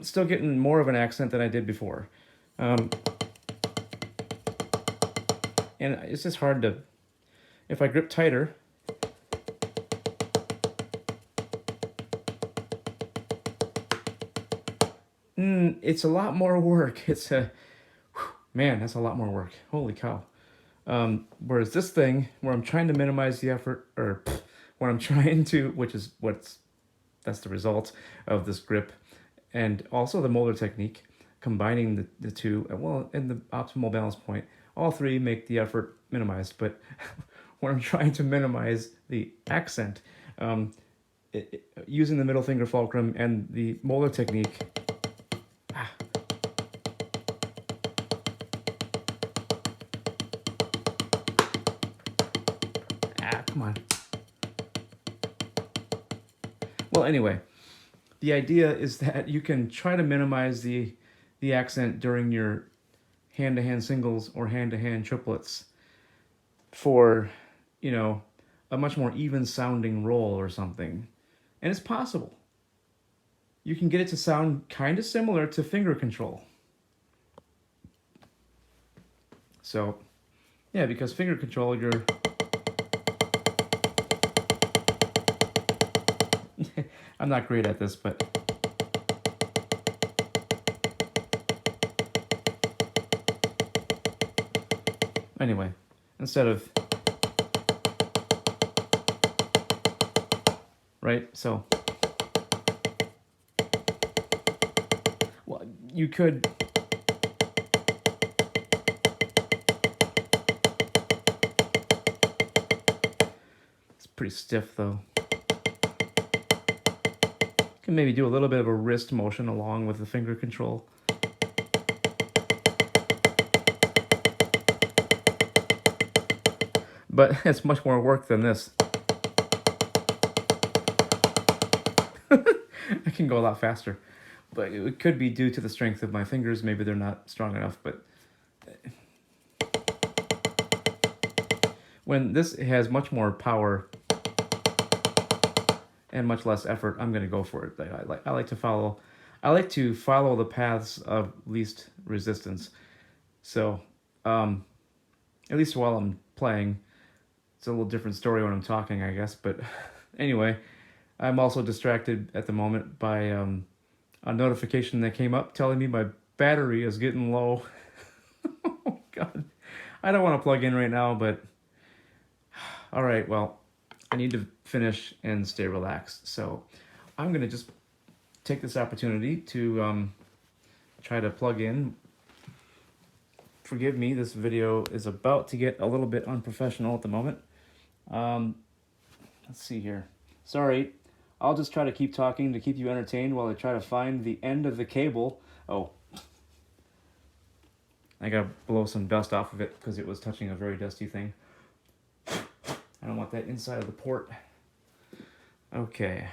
still getting more of an accent than I did before. And it's just hard to, if I grip tighter, it's a lot more work. It's a, man, that's a lot more work. Holy cow. Whereas this thing, where I'm trying to minimize the effort, or where I'm trying to, which is that's the result of this grip, and also the molar technique, combining the two, well, and the optimal balance point, all three make the effort minimized. But when I'm trying to minimize the accent, using the middle finger fulcrum and the molar technique, come on. Well, anyway, the idea is that you can try to minimize the accent during your hand-to-hand singles or hand-to-hand triplets for, a much more even sounding roll or something. And it's possible. You can get it to sound kind of similar to finger control. So, yeah, because finger control, you're... I'm not great at this, but... Anyway, instead of... Right? So... Well, you could... It's pretty stiff, though. Can maybe do a little bit of a wrist motion along with the finger control. But it's much more work than this. I can go a lot faster. But it could be due to the strength of my fingers. Maybe they're not strong enough, but... When this has much more power and much less effort, I'm going to go for it. I like to follow the paths of least resistance. So, at least while I'm playing, it's a little different story when I'm talking, I guess. But anyway, I'm also distracted at the moment by a notification that came up telling me my battery is getting low. Oh, God. I don't want to plug in right now, but... All right, well, I need to finish and stay relaxed. So I'm going to just take this opportunity to try to plug in. Forgive me, this video is about to get a little bit unprofessional at the moment. Let's see here. Sorry, I'll just try to keep talking to keep you entertained while I try to find the end of the cable. Oh, I gotta blow some dust off of it because it was touching a very dusty thing. I don't want that inside of the port. Okay.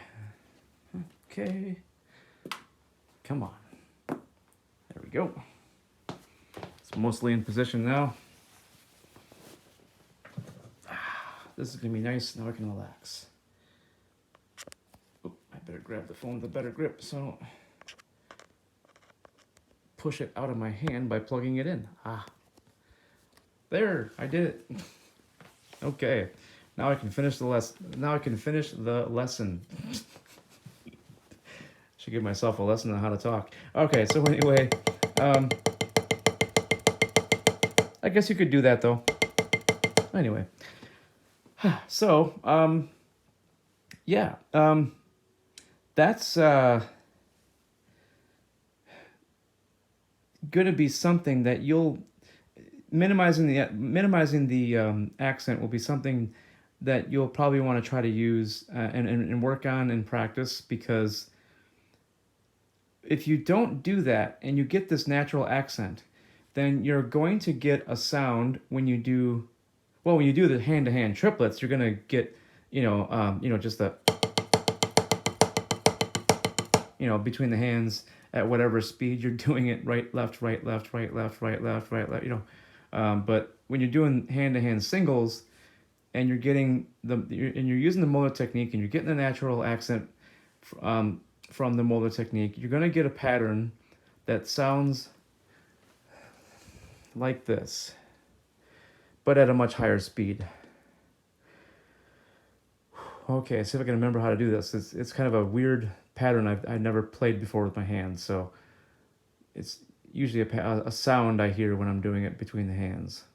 Okay. Come on. There we go. It's mostly in position now. This is going to be nice. Now I can relax. Oh, I better grab the phone with a better grip, so push it out of my hand by plugging it in. There, I did it. Okay. Now I can finish the lesson. Should give myself a lesson on how to talk. Okay, so anyway, um, I guess you could do that though. Anyway, so yeah, that's going to be something that you'll minimizing the accent will be something that you'll probably want to try to use and work on in practice, because if you don't do that and you get this natural accent, then you're going to get a sound when you do, well, when you do the hand-to-hand triplets, you're going to get, just the, between the hands at whatever speed you're doing it, right, left, right, left, right, left, right, left, right, left, but when you're doing hand-to-hand singles and you're getting and you're using the Moeller technique and you're getting the natural accent from the Moeller technique, you're going to get a pattern that sounds like this, but at a much higher speed. Okay, see if I can remember how to do this. It's kind of a weird pattern I've never played before with my hands, so it's usually a sound I hear when I'm doing it between the hands.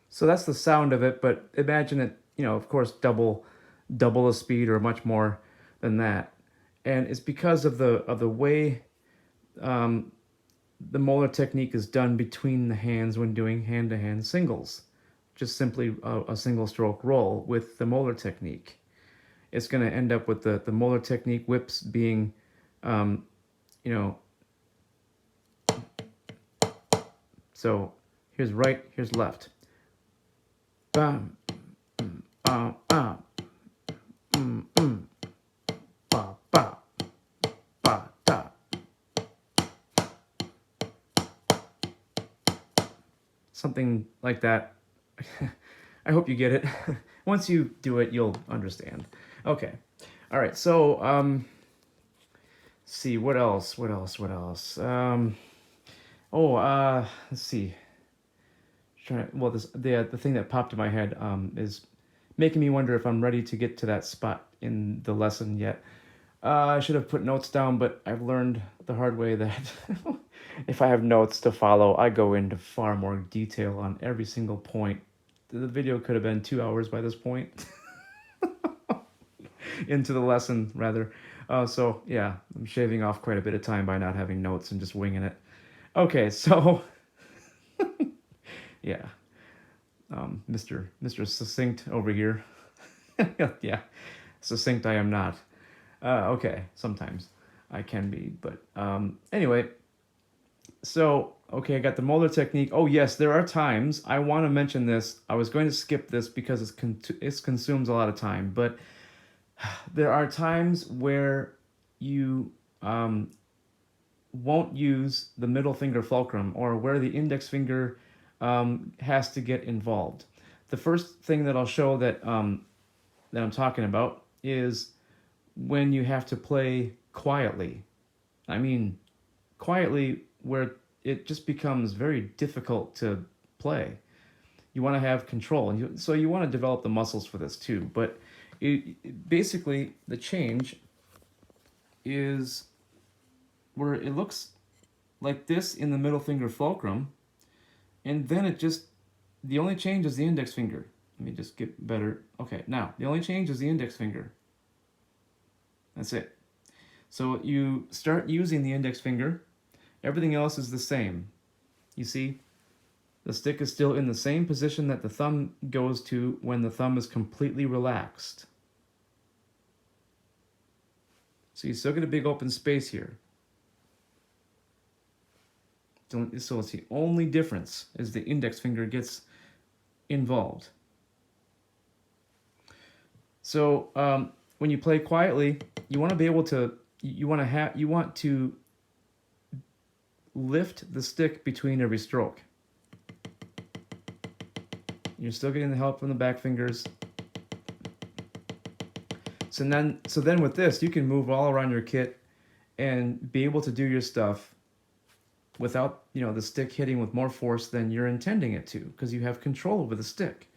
So that's the sound of it, but imagine it, of course, double the speed or much more than that. And it's because of the way the Moeller technique is done between the hands when doing hand-to-hand singles. Just simply a single stroke roll with the Moeller technique. It's going to end up with the Moeller technique whips being, so here's right, here's left. Bam, ba, ba, ba, da. Something like that. I hope you get it. Once you do it, you'll understand. Okay. All right. So, let's see, what else? Let's see. Well, the thing that popped in my head is making me wonder if I'm ready to get to that spot in the lesson yet. I should have put notes down, but I've learned the hard way that if I have notes to follow, I go into far more detail on every single point. The video could have been 2 hours by this point. Into the lesson, rather. So, yeah, I'm shaving off quite a bit of time by not having notes and just winging it. Okay, so... yeah. Mr. Succinct over here. Yeah, succinct I am not. Okay, sometimes I can be, but anyway. So, okay, I got the Moeller technique. Oh yes, there are times, I want to mention this. I was going to skip this because it consumes a lot of time, but there are times where you won't use the middle finger fulcrum, or where the index finger has to get involved. The first thing that I'll show that that I'm talking about is when you have to play quietly. I mean, quietly where it just becomes very difficult to play. You want to have control, and so you want to develop the muscles for this too. But basically, the change is where it looks like this in the middle finger fulcrum, and then the only change is the index finger. Let me just get better. Okay, now, the only change is the index finger. That's it. So you start using the index finger. Everything else is the same. You see, the stick is still in the same position that the thumb goes to when the thumb is completely relaxed. So you still get a big open space here. So it's the only difference is the index finger gets involved. So when you play quietly, you want to be able to, you want to lift the stick between every stroke. You're still getting the help from the back fingers. So then with this, you can move all around your kit and be able to do your stuff without, the stick hitting with more force than you're intending it to, because you have control over the stick.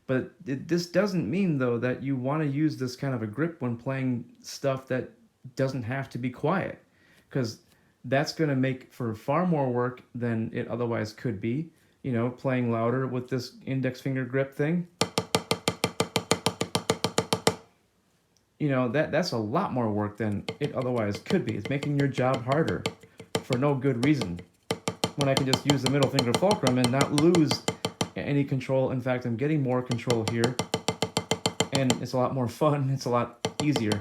But this doesn't mean, though, that you want to use this kind of a grip when playing stuff that doesn't have to be quiet, because that's going to make for far more work than it otherwise could be. Playing louder with this index finger grip thing. That's a lot more work than it otherwise could be. It's making your job harder for no good reason, when I can just use the middle finger fulcrum and not lose any control. In fact, I'm getting more control here, and it's a lot more fun. It's a lot easier.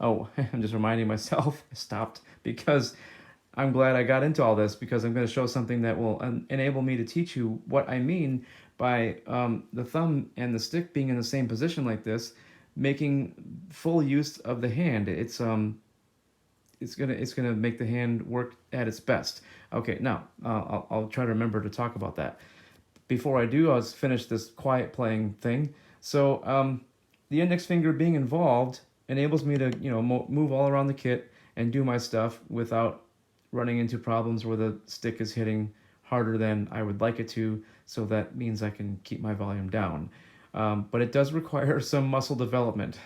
Oh, I'm just reminding myself, I stopped because I'm glad I got into all this, because I'm going to show something that will enable me to teach you what I mean by the thumb and the stick being in the same position like this, making full use of the hand. It's gonna make the hand work at its best. Okay, now I'll try to remember to talk about that. Before I do, I'll finish this quiet playing thing. So the index finger being involved enables me to move all around the kit and do my stuff without running into problems where the stick is hitting harder than I would like it to. So that means I can keep my volume down. But it does require some muscle development.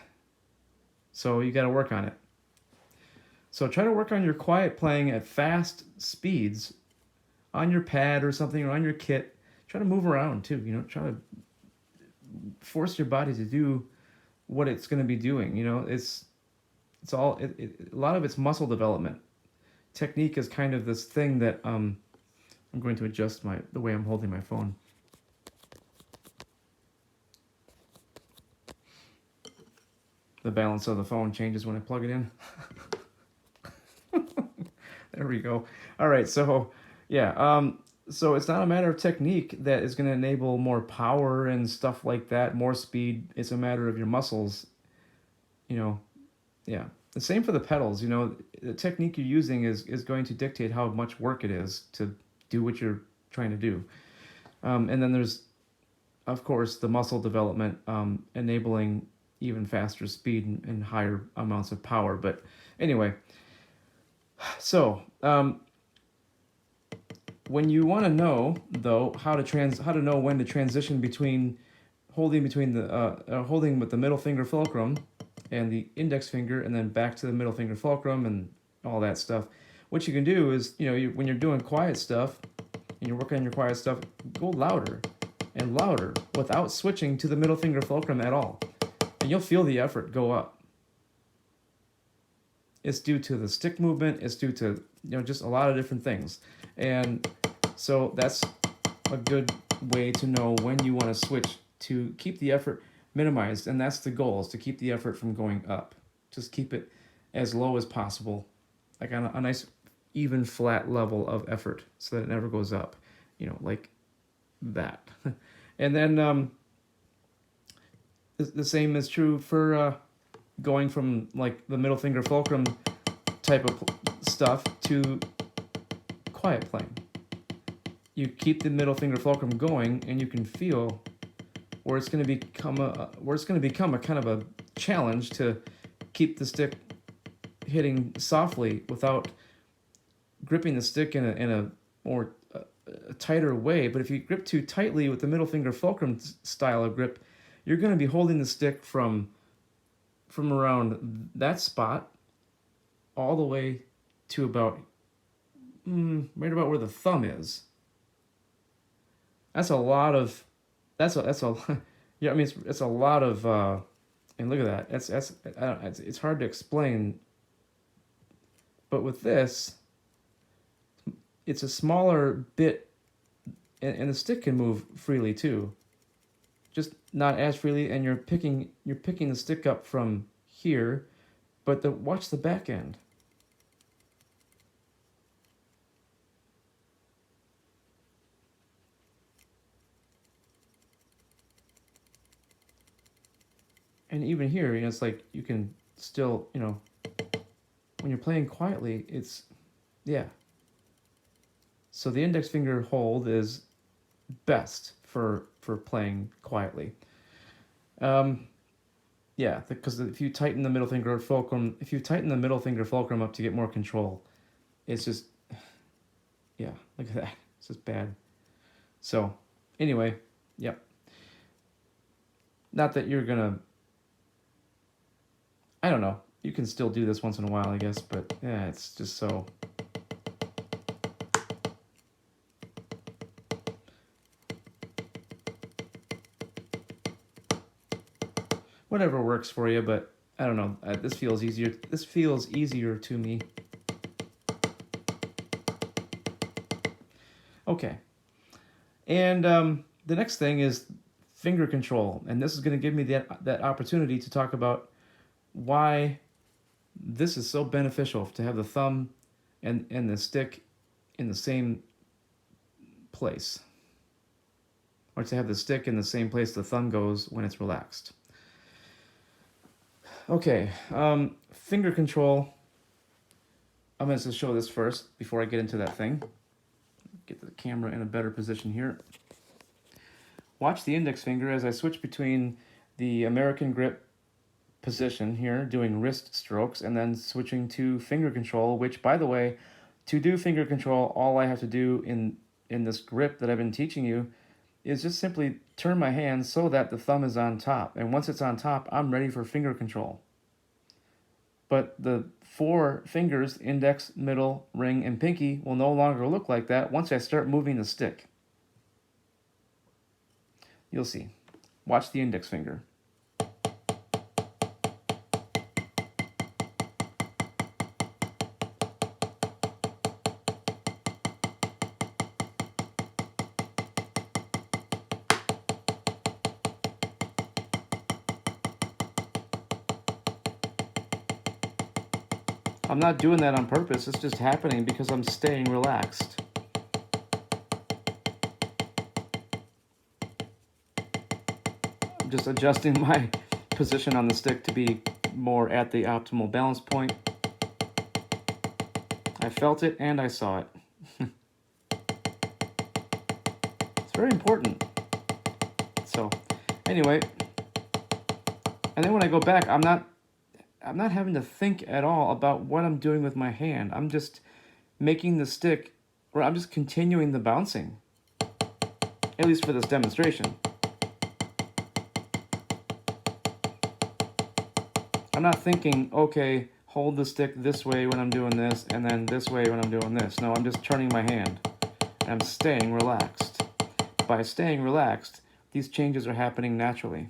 So you got to work on it. So try to work on your quiet playing at fast speeds on your pad or something, or on your kit. Try to move around too, try to force your body to do what it's going to be doing. It's all, a lot of it's muscle development. Technique is kind of this thing that, I'm going to adjust the way I'm holding my phone. The balance of the phone changes when I plug it in. There we go. All right, so yeah, so it's not a matter of technique that is going to enable more power and stuff like that, more speed. It's a matter of your muscles. Yeah. The same for the pedals. The technique you're using is going to dictate how much work it is to do what you're trying to do. And then there's, of course, the muscle development, enabling even faster speed and higher amounts of power. But anyway, so when you want to know, though, how to know when to transition between holding with the middle finger fulcrum and the index finger, and then back to the middle finger fulcrum and all that stuff, what you can do is, when you're doing quiet stuff and you're working on your quiet stuff, go louder and louder without switching to the middle finger fulcrum at all. And you'll feel the effort go up. It's due to the stick movement. It's due to, just a lot of different things. And so that's a good way to know when you want to switch to keep the effort minimized. And that's the goal, is to keep the effort from going up. Just keep it as low as possible, like on a nice, even, flat level of effort, so that it never goes up, like that. And then the same is true for going from like the middle finger fulcrum type of stuff to quiet playing. You keep the middle finger fulcrum going, and you can feel where it's going to become a kind of a challenge to keep the stick hitting softly without gripping the stick in a more tighter way. But if you grip too tightly with the middle finger fulcrum style of grip, you're going to be holding the stick from around that spot all the way to about right about where the thumb is. That's a lot of yeah, I mean it's a lot of and look at that. It's hard to explain, but with this, it's a smaller bit, and the stick can move freely too, just not as freely. And you're picking the stick up from here, but watch the back end. And even here, it's like you can still, you know, when you're playing quietly, it's, yeah. So the index finger hold is best for playing quietly. Um, yeah, because if you tighten the middle finger fulcrum, if you tighten the middle finger fulcrum up to get more control, it's just, yeah, look at that. It's just bad. So, anyway, yep. Not that you're gonna, I don't know. You can still do this once in a while, I guess, but yeah, it's just so. Whatever works for you, but I don't know. This feels easier. This feels easier to me. Okay. And the next thing is finger control, and this is going to give me that opportunity to talk about why this is so beneficial to have the thumb and the stick in the same place, or to have the stick in the same place the thumb goes when it's relaxed. Okay, finger control. I'm going to show this first before I get into that thing. Get the camera in a better position here. Watch the index finger as I switch between the American grip position here, doing wrist strokes, and then switching to finger control, which, by the way, to do finger control, all I have to do in this grip that I've been teaching you is just simply turn my hand so that the thumb is on top. And once it's on top, I'm ready for finger control. But the 4 fingers, index, middle, ring, and pinky, will no longer look like that once I start moving the stick. You'll see. Watch the index finger. I'm not doing that on purpose, it's just happening because I'm staying relaxed. I'm just adjusting my position on the stick to be more at the optimal balance point. I felt it and I saw it. It's very important. So, anyway, and then when I go back, I'm not having to think at all about what I'm doing with my hand. I'm just making the stick, or I'm just continuing the bouncing, at least for this demonstration. I'm not thinking, okay, hold the stick this way when I'm doing this, and then this way when I'm doing this. No, I'm just turning my hand, and I'm staying relaxed. By staying relaxed, these changes are happening naturally.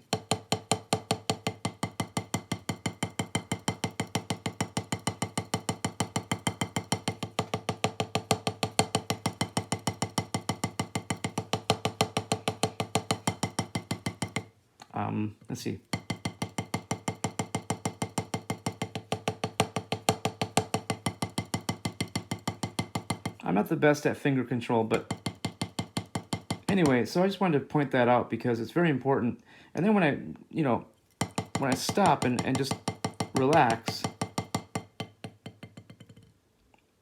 Let's see. I'm not the best at finger control, but anyway, so I just wanted to point that out because it's very important. And then when I stop and just relax,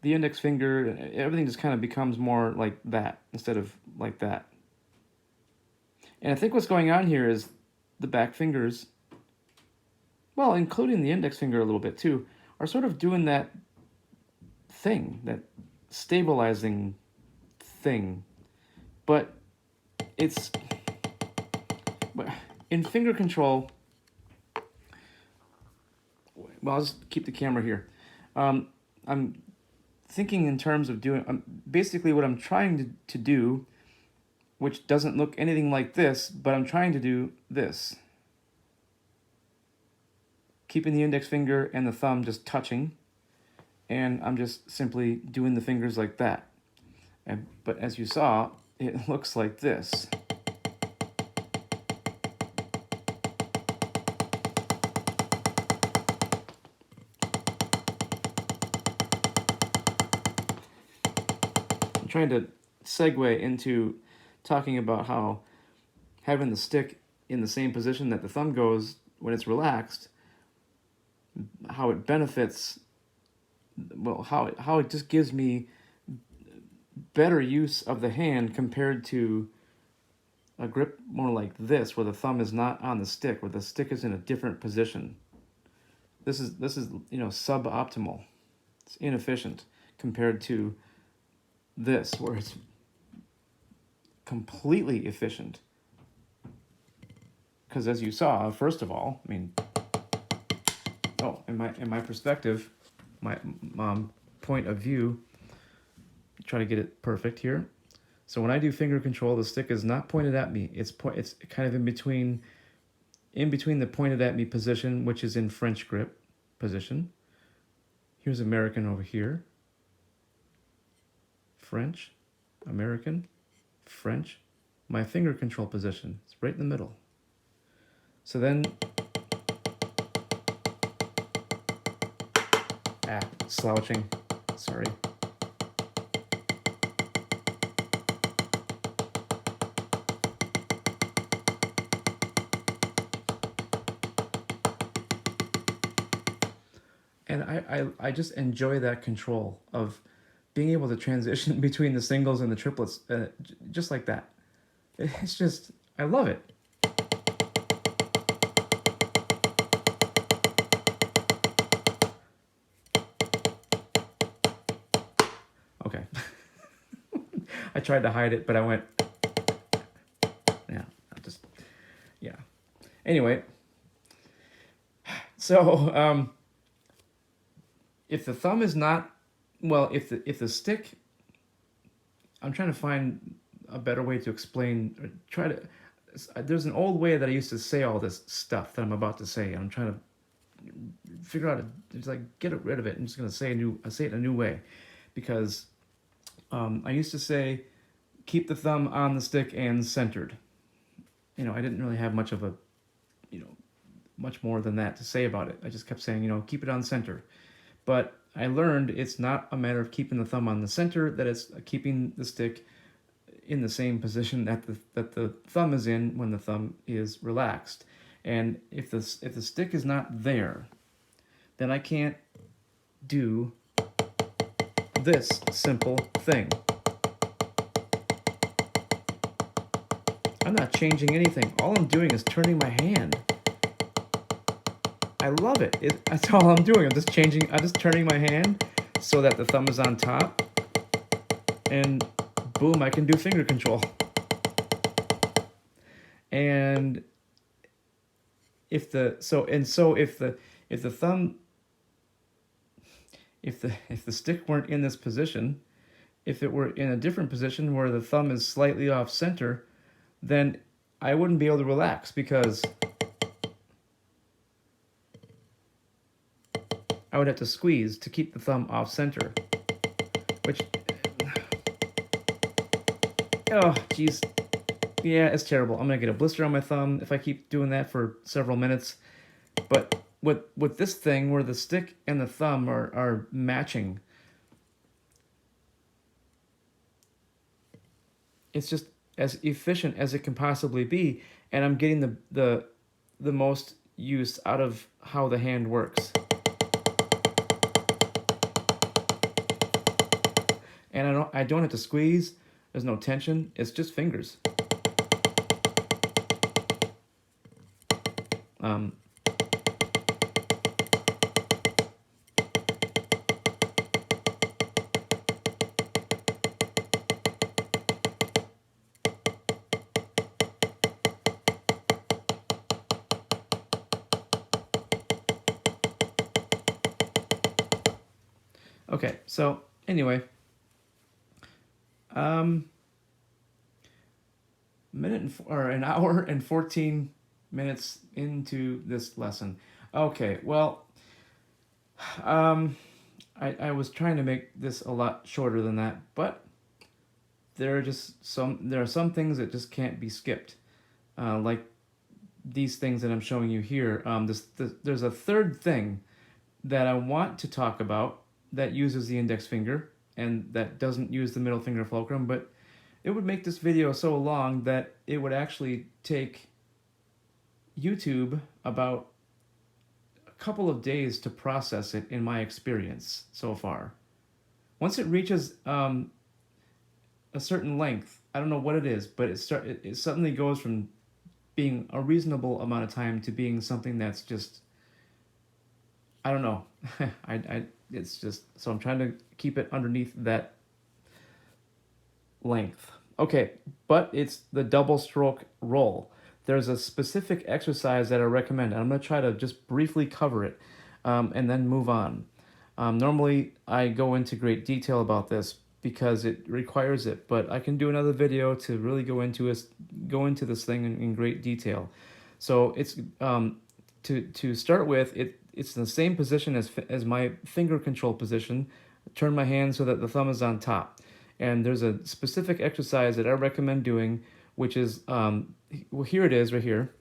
the index finger, everything just kind of becomes more like that instead of like that. And I think what's going on here is the back fingers, well, including the index finger a little bit too, are sort of doing that thing, that stabilizing thing. But it's, in finger control, well, I'll just keep the camera here. I'm thinking in terms of doing, basically what I'm trying to do, which doesn't look anything like this, but I'm trying to do this. Keeping the index finger and the thumb just touching, and I'm just simply doing the fingers like that. But as you saw, it looks like this. I'm trying to segue into talking about how having the stick in the same position that the thumb goes when it's relaxed how it benefits, well, how it just gives me better use of the hand compared to a grip more like this, where the thumb is not on the stick, where the stick is in a different position. This is suboptimal. It's inefficient compared to this, where it's completely efficient. Because as you saw, first of all, I mean, in my perspective, my point of view, try to get it perfect here. So when I do finger control, the stick is not pointed at me. It's kind of in between the pointed at me position, which is in French grip position. Here's American over here. French, American, French. My finger control position is right in the middle. So then, slouching, sorry. And I just enjoy that control of being able to transition between the singles and the triplets, just like that. It's just, I love it. Okay. I tried to hide it, but I went, yeah. Anyway, so if the thumb is not, well, if the stick, I'm trying to find a better way to explain, or there's an old way that I used to say all this stuff that I'm about to say. I'm trying to figure out, it's like, get rid of it. I'm just going to say it in a new way, because I used to say, keep the thumb on the stick and centered. I didn't really have much of a, much more than that to say about it. I just kept saying, keep it on center. But I learned it's not a matter of keeping the thumb on the center, that it's keeping the stick in the same position that the thumb is in when the thumb is relaxed. And if the stick is not there, then I can't do this simple thing. I'm not changing anything. All I'm doing is turning my hand. I love it. That's all I'm doing. I'm just turning my hand so that the thumb is on top. And boom, I can do finger control. And if the stick weren't in this position, if it were in a different position where the thumb is slightly off center, then I wouldn't be able to relax, because I would have to squeeze to keep the thumb off center, which, oh, geez. Yeah, it's terrible. I'm going to get a blister on my thumb if I keep doing that for several minutes. But with this thing where the stick and the thumb are matching, it's just as efficient as it can possibly be, and I'm getting the most use out of how the hand works. And I don't have to squeeze. There's no tension. It's just fingers. Okay, so anyway, an hour and 14 minutes into this lesson. Okay, well, I was trying to make this a lot shorter than that, but there are some things that just can't be skipped, like these things that I'm showing you here. There's a third thing that I want to talk about that uses the index finger and that doesn't use the middle finger fulcrum, but it would make this video so long that it would actually take YouTube about couple of days to process it in my experience so far. Once it reaches a certain length, I don't know what it is, but it suddenly goes from being a reasonable amount of time to being something that's just, I don't know. It's just, so I'm trying to keep it underneath that length. Okay, but it's the double stroke roll. There's a specific exercise that I recommend. I'm going to try to just briefly cover it and then move on. Normally, I go into great detail about this because it requires it, but I can do another video to really go into this thing in great detail. So it's to start with, it's in the same position as my finger control position. Turn my hand so that the thumb is on top. And there's a specific exercise that I recommend doing, which is, well, here it is right here.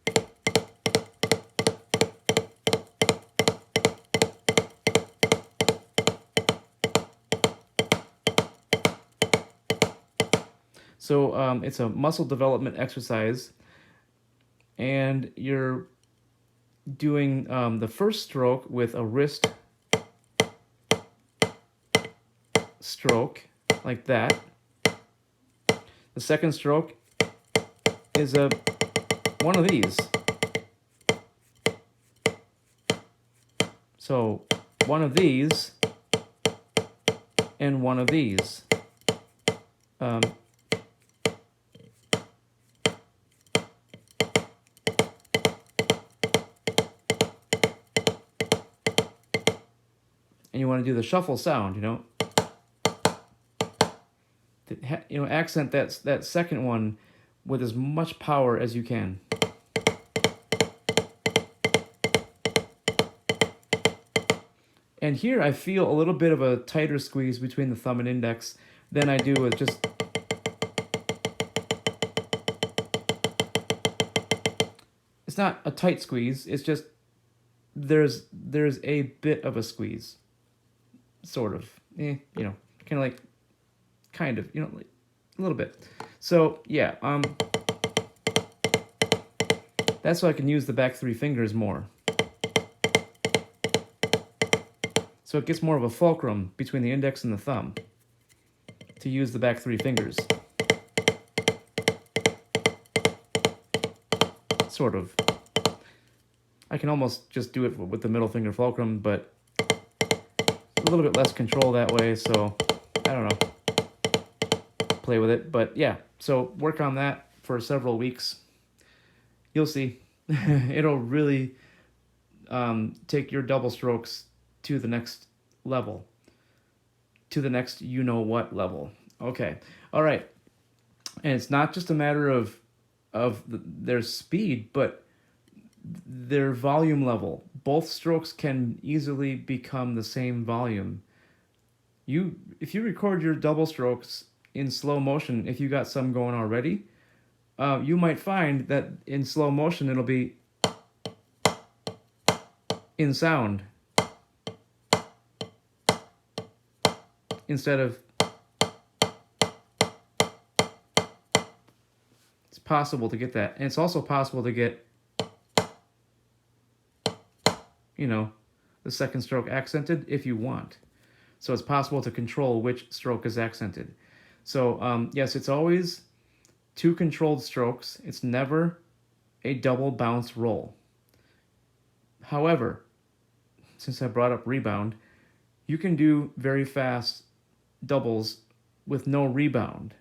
So it's a muscle development exercise, and you're doing the first stroke with a wrist stroke, like that. The second stroke is one of these. So one of these and one of these. And you want to do the shuffle sound, you know. Accent that second one with as much power as you can. And here I feel a little bit of a tighter squeeze between the thumb and index than I do with just... It's not a tight squeeze, it's just there's a bit of a squeeze. Sort of. Kind of like... Kind of, like a little bit. So yeah, that's so I can use the back three fingers more. So it gets more of a fulcrum between the index and the thumb to use the back three fingers. Sort of. I can almost just do it with the middle finger fulcrum, but a little bit less control that way, so I don't know. Play with it, but yeah, so work on that for several weeks. You'll see. It'll really take your double strokes to the next level, to the next you-know-what level. Okay, all right. And it's not just a matter of their speed, but their volume level. Both strokes can easily become the same volume. If you record your double strokes in slow motion, if you got some going already, you might find that in slow motion it'll be in sound instead of... It's possible to get that. And it's also possible to get, the second stroke accented if you want. So it's possible to control which stroke is accented. So yes, it's always two controlled strokes. It's never a double bounce roll. However, since I brought up rebound, you can do very fast doubles with no rebound.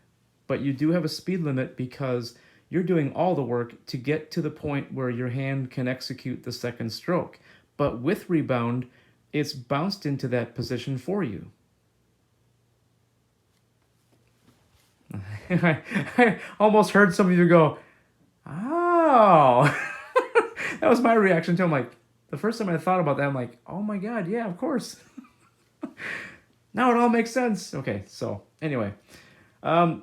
But you do have a speed limit because you're doing all the work to get to the point where your hand can execute the second stroke. But with rebound, it's bounced into that position for you. I almost heard some of you go, oh. That was my reaction too. I'm like, the first time I thought about that, I'm like, oh my God, yeah, of course. Now it all makes sense. Okay, so anyway.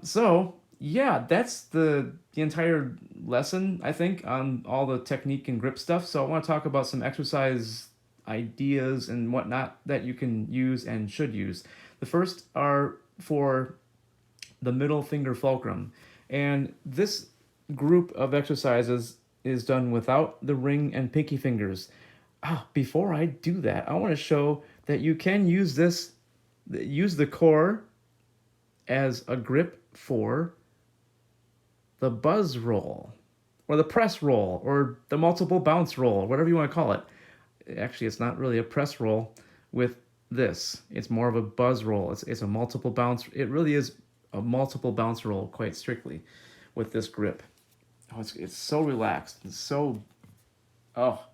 So yeah, that's the entire lesson, I think, on all the technique and grip stuff. So I want to talk about some exercise ideas and whatnot that you can use and should use. The first are for the middle finger fulcrum. And this group of exercises is done without the ring and pinky fingers. before I do that, I want to show that you can use use the core as a grip for the buzz roll, or the press roll, or the multiple bounce roll, whatever you want to call it. Actually, it's not really a press roll with this. It's more of a buzz roll. It's a multiple bounce. It really is a multiple bounce roll, quite strictly, with this grip. Oh, it's so relaxed and oh,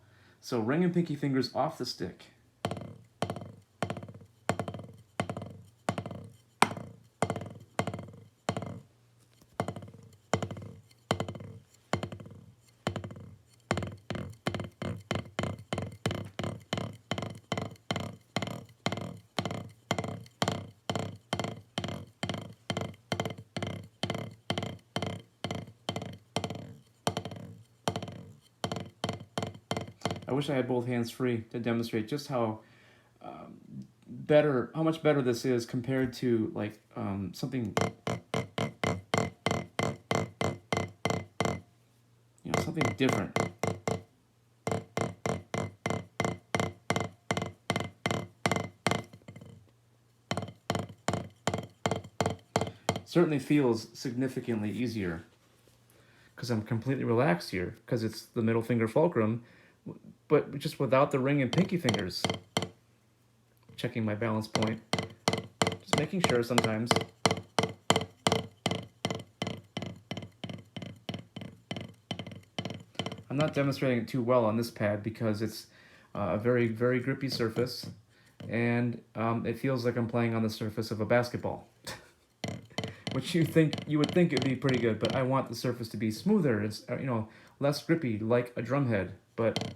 so ring and pinky fingers off the stick. I wish I had both hands free to demonstrate just how much better this is compared to like something, something different. Certainly feels significantly easier because I'm completely relaxed here because it's the middle finger fulcrum, but just without the ring and pinky fingers. Checking my balance point, just making sure sometimes. I'm not demonstrating it too well on this pad because it's a very, very grippy surface, and it feels like I'm playing on the surface of a basketball. Which you would think it'd be pretty good, but I want the surface to be smoother. It's less grippy, like a drum head. But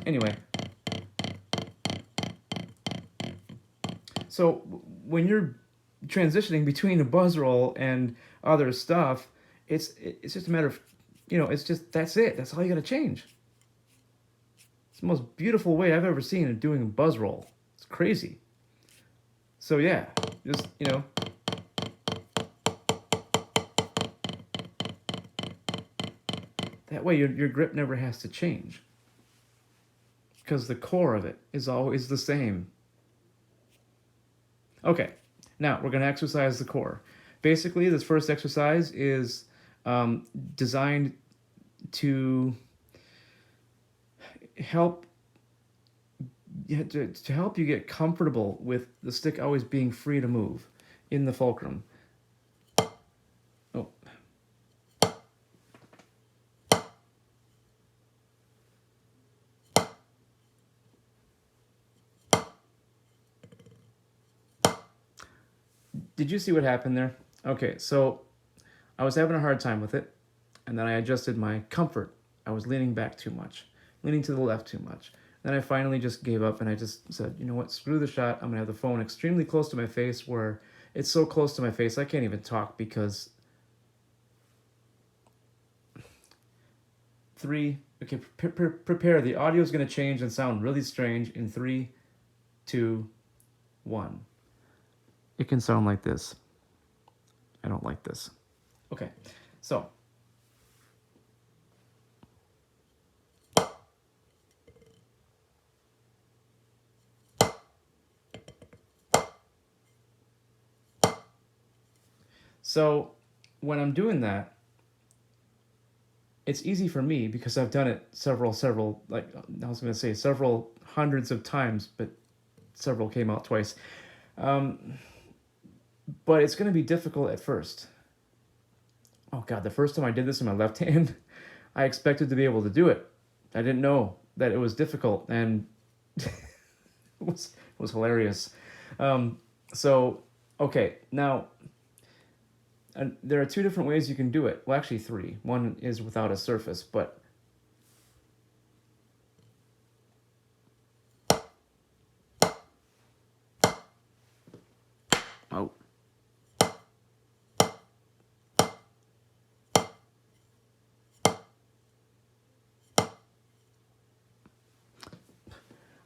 anyway, so when you're transitioning between a buzz roll and other stuff, it's just a matter of, that's it. That's all you got to change. It's the most beautiful way I've ever seen of doing a buzz roll. It's crazy. So yeah, just that way your grip never has to change because the core of it is always the same. Okay, now we're going to exercise the core. Basically, this first exercise is designed to help you get comfortable with the stick always being free to move in the fulcrum. Oh. Did you see what happened there? Okay, so I was having a hard time with it, and then I adjusted my comfort. I was leaning back too much, leaning to the left too much. Then I finally just gave up and I just said, you know what, screw the shot. I'm gonna have the phone extremely close to my face, where it's so close to my face I can't even talk because prepare. The audio is gonna change and sound really strange in 3, 2, 1. It can sound like this. I don't like this. Okay, so when I'm doing that, it's easy for me because I've done it several, like I was going to say several hundreds of times, but several came out twice. But it's going to be difficult at first. Oh God, the first time I did this in my left hand, I expected to be able to do it. I didn't know that it was difficult, and it was hilarious. Okay, now there are 2 different ways you can do it. Well, actually 3. One is without a surface, but oh.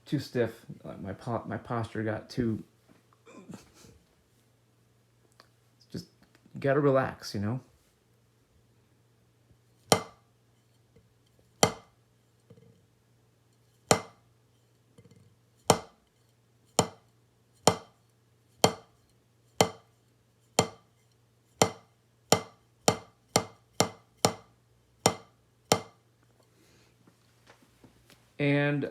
Too stiff. My posture got too. Just gotta relax, And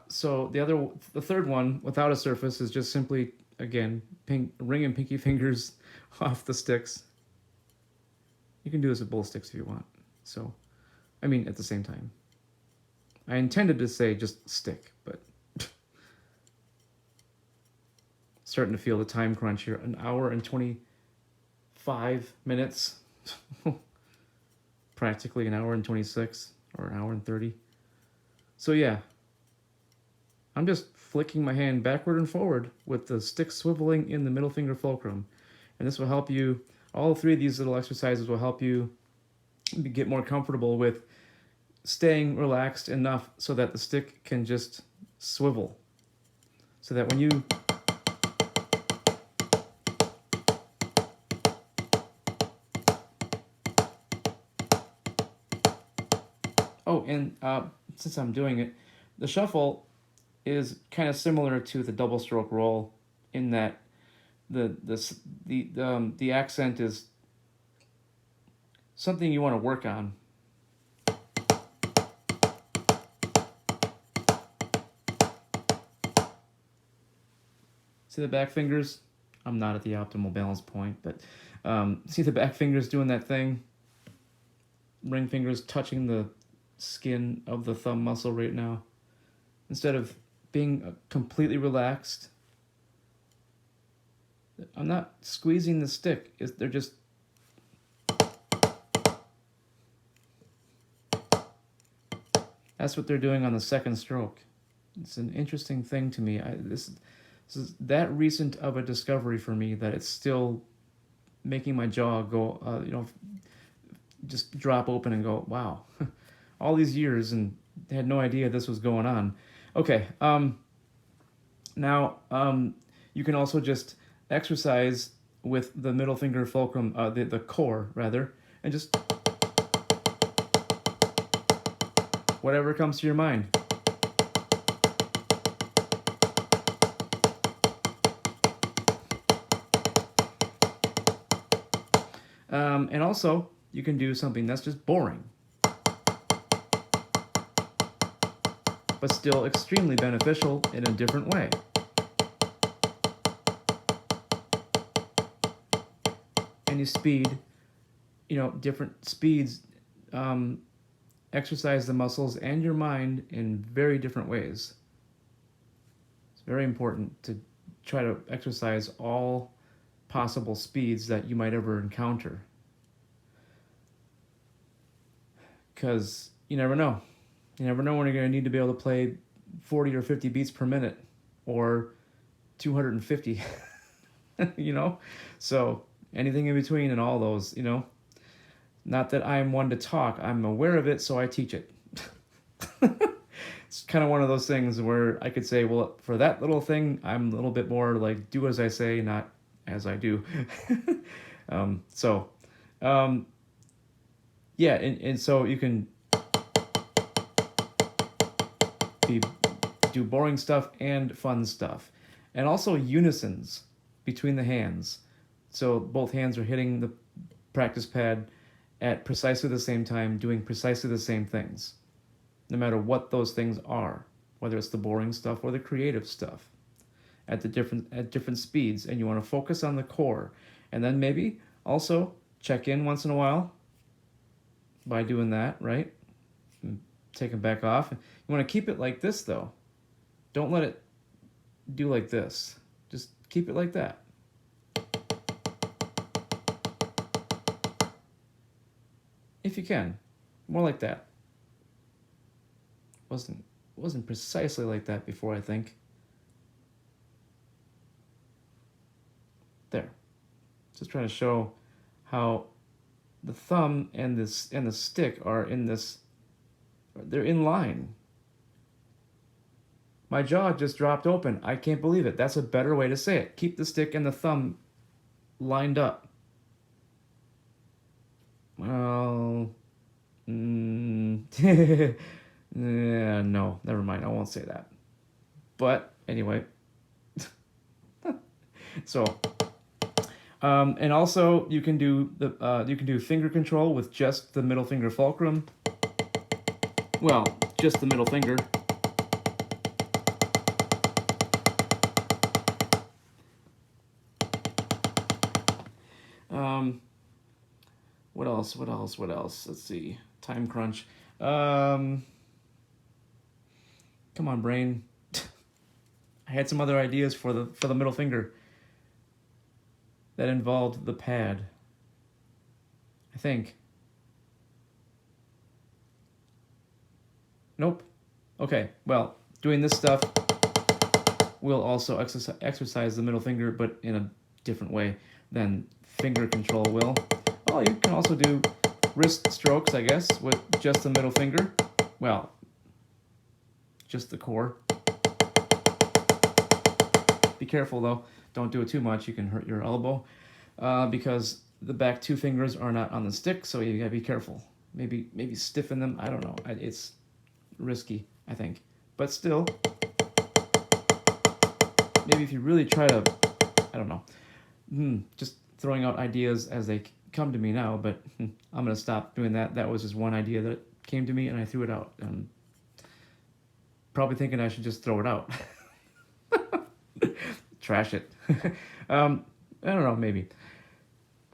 so the third one without a surface is just simply, again, ring and pinky fingers off the sticks. You can do this with both sticks if you want. So, I mean, at the same time. I intended to say just stick, but starting to feel the time crunch here. An hour and 25 minutes. Practically an hour and 26 or an hour and 30. So yeah, I'm just flicking my hand backward and forward with the stick swiveling in the middle finger fulcrum. And this will help you, all three of these little exercises will help you get more comfortable with staying relaxed enough so that the stick can just swivel. So that when you oh, and since I'm doing it, the shuffle is kind of similar to the double stroke roll in that the accent is something you want to work on. See the back fingers? I'm not at the optimal balance point, but see the back fingers doing that thing? Ring fingers touching the skin of the thumb muscle right now. Instead of being completely relaxed, I'm not squeezing the stick. They're just... That's what they're doing on the second stroke. It's an interesting thing to me. This is that recent of a discovery for me that it's still making my jaw go, just drop open and go, wow. All these years and had no idea this was going on. Okay, now you can also just exercise with the middle finger fulcrum, the core rather, and just whatever comes to your mind. And also, you can do something that's just boring, but still extremely beneficial in a different way. Any speed, different speeds exercise the muscles and your mind in very different ways. It's very important to try to exercise all possible speeds that you might ever encounter. Because you never know. You never know when you're going to need to be able to play 40 or 50 beats per minute or 250, So anything in between and all those, Not that I'm one to talk. I'm aware of it, so I teach it. It's kind of one of those things where I could say, well, for that little thing, I'm a little bit more like do as I say, not as I do. Yeah, and so you can do boring stuff and fun stuff. And also unisons between the hands. So both hands are hitting the practice pad at precisely the same time, doing precisely the same things, no matter what those things are, whether it's the boring stuff or the creative stuff, at different speeds. And you want to focus on the core, and then maybe also check in once in a while by doing that, right? And take them back off. You want to keep it like this, though. Don't let it do like this. Just keep it like that. If you can, more like that. Wasn't precisely like that before, I think. There. Just trying to show how the thumb and the stick are in this. They're in line. My jaw just dropped open. I can't believe it. That's a better way to say it. Keep the stick and the thumb lined up. Well, yeah, no, never mind. I won't say that. But anyway, so, and also you can do finger control with just the middle finger fulcrum. Well, just the middle finger. Um, what else? What else? What else? Let's see. Time crunch. Um, come on, brain. I had some other ideas for the middle finger that involved the pad. I think. Nope. Okay. Well, doing this stuff will also exercise the middle finger, but in a different way than finger control will. Well, you can also do wrist strokes, I guess, with just the middle finger. Well, just the core. Be careful though. Don't do it too much. You can hurt your elbow because the back two fingers are not on the stick, so you gotta be careful. Maybe stiffen them. I don't know. It's risky, I think. But still, maybe if you really try to, I don't know, just throwing out ideas as they come to me now, but I'm going to stop doing that. That was just one idea that came to me and I threw it out. Probably thinking I should just throw it out. Trash it. I don't know, maybe.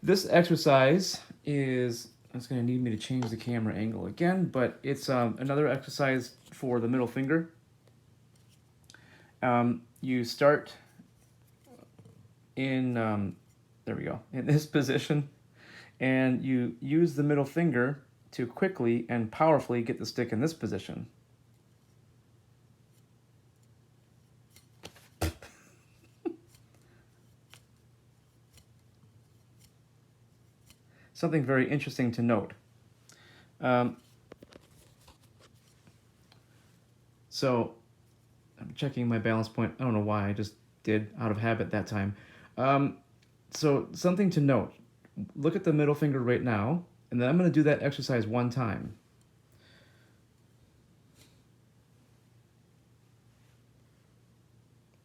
This exercise is, it's going to need me to change the camera angle again, but it's another exercise for the middle finger. You start in, there we go, in this position, and you use the middle finger to quickly and powerfully get the stick in this position. Something very interesting to note. So I'm checking my balance point. I don't know why, I just did out of habit that time. So something to note. Look at the middle finger right now, and then I'm going to do that exercise one time.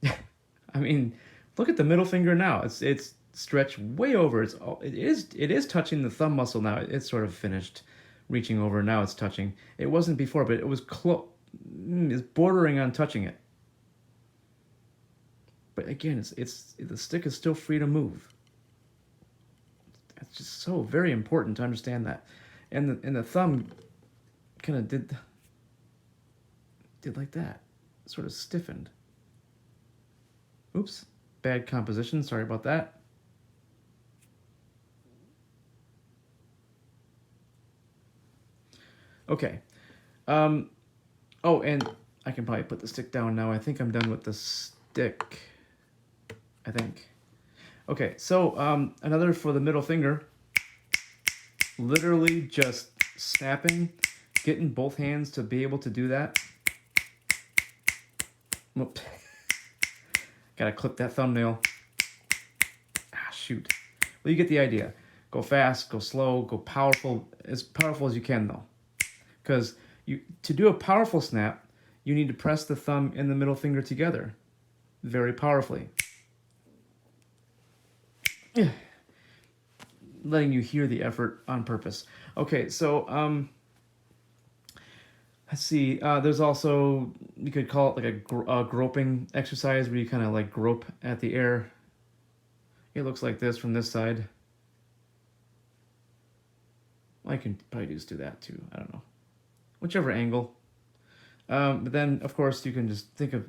I mean, look at the middle finger now. It's stretched way over. It is touching the thumb muscle now. It's sort of finished reaching over. Now it's touching. It wasn't before, but it was close. It's bordering on touching it. But again, it's the stick is still free to move. It's just so very important to understand that. And the thumb kind of did like that. Sort of stiffened. Oops. Bad composition. Sorry about that. Okay. Oh, and I can probably put the stick down now. I think I'm done with the stick. I think. Okay, so another for the middle finger. Literally just snapping, getting both hands to be able to do that. Whoop. Gotta clip that thumbnail. Ah, shoot. Well, you get the idea. Go fast, go slow, go powerful. As powerful as you can, though. Because to do a powerful snap, you need to press the thumb and the middle finger together very powerfully. Letting you hear the effort on purpose. Okay, so let's see. There's also, you could call it like a groping exercise where you kind of like grope at the air. It looks like this from this side. I can probably just do that too. I don't know. Whichever angle. But then, of course, you can just think of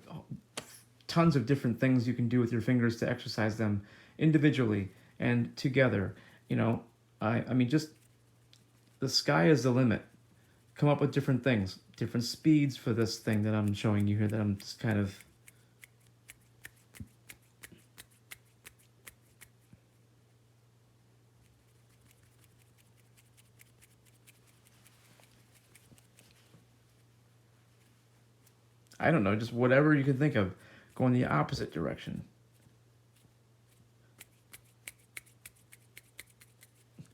tons of different things you can do with your fingers to exercise them individually and together. You know, I mean, just the sky is the limit. Come up with different things, different speeds for this thing that I'm showing you here that I'm just kind of... I don't know, just whatever you can think of, going the opposite direction.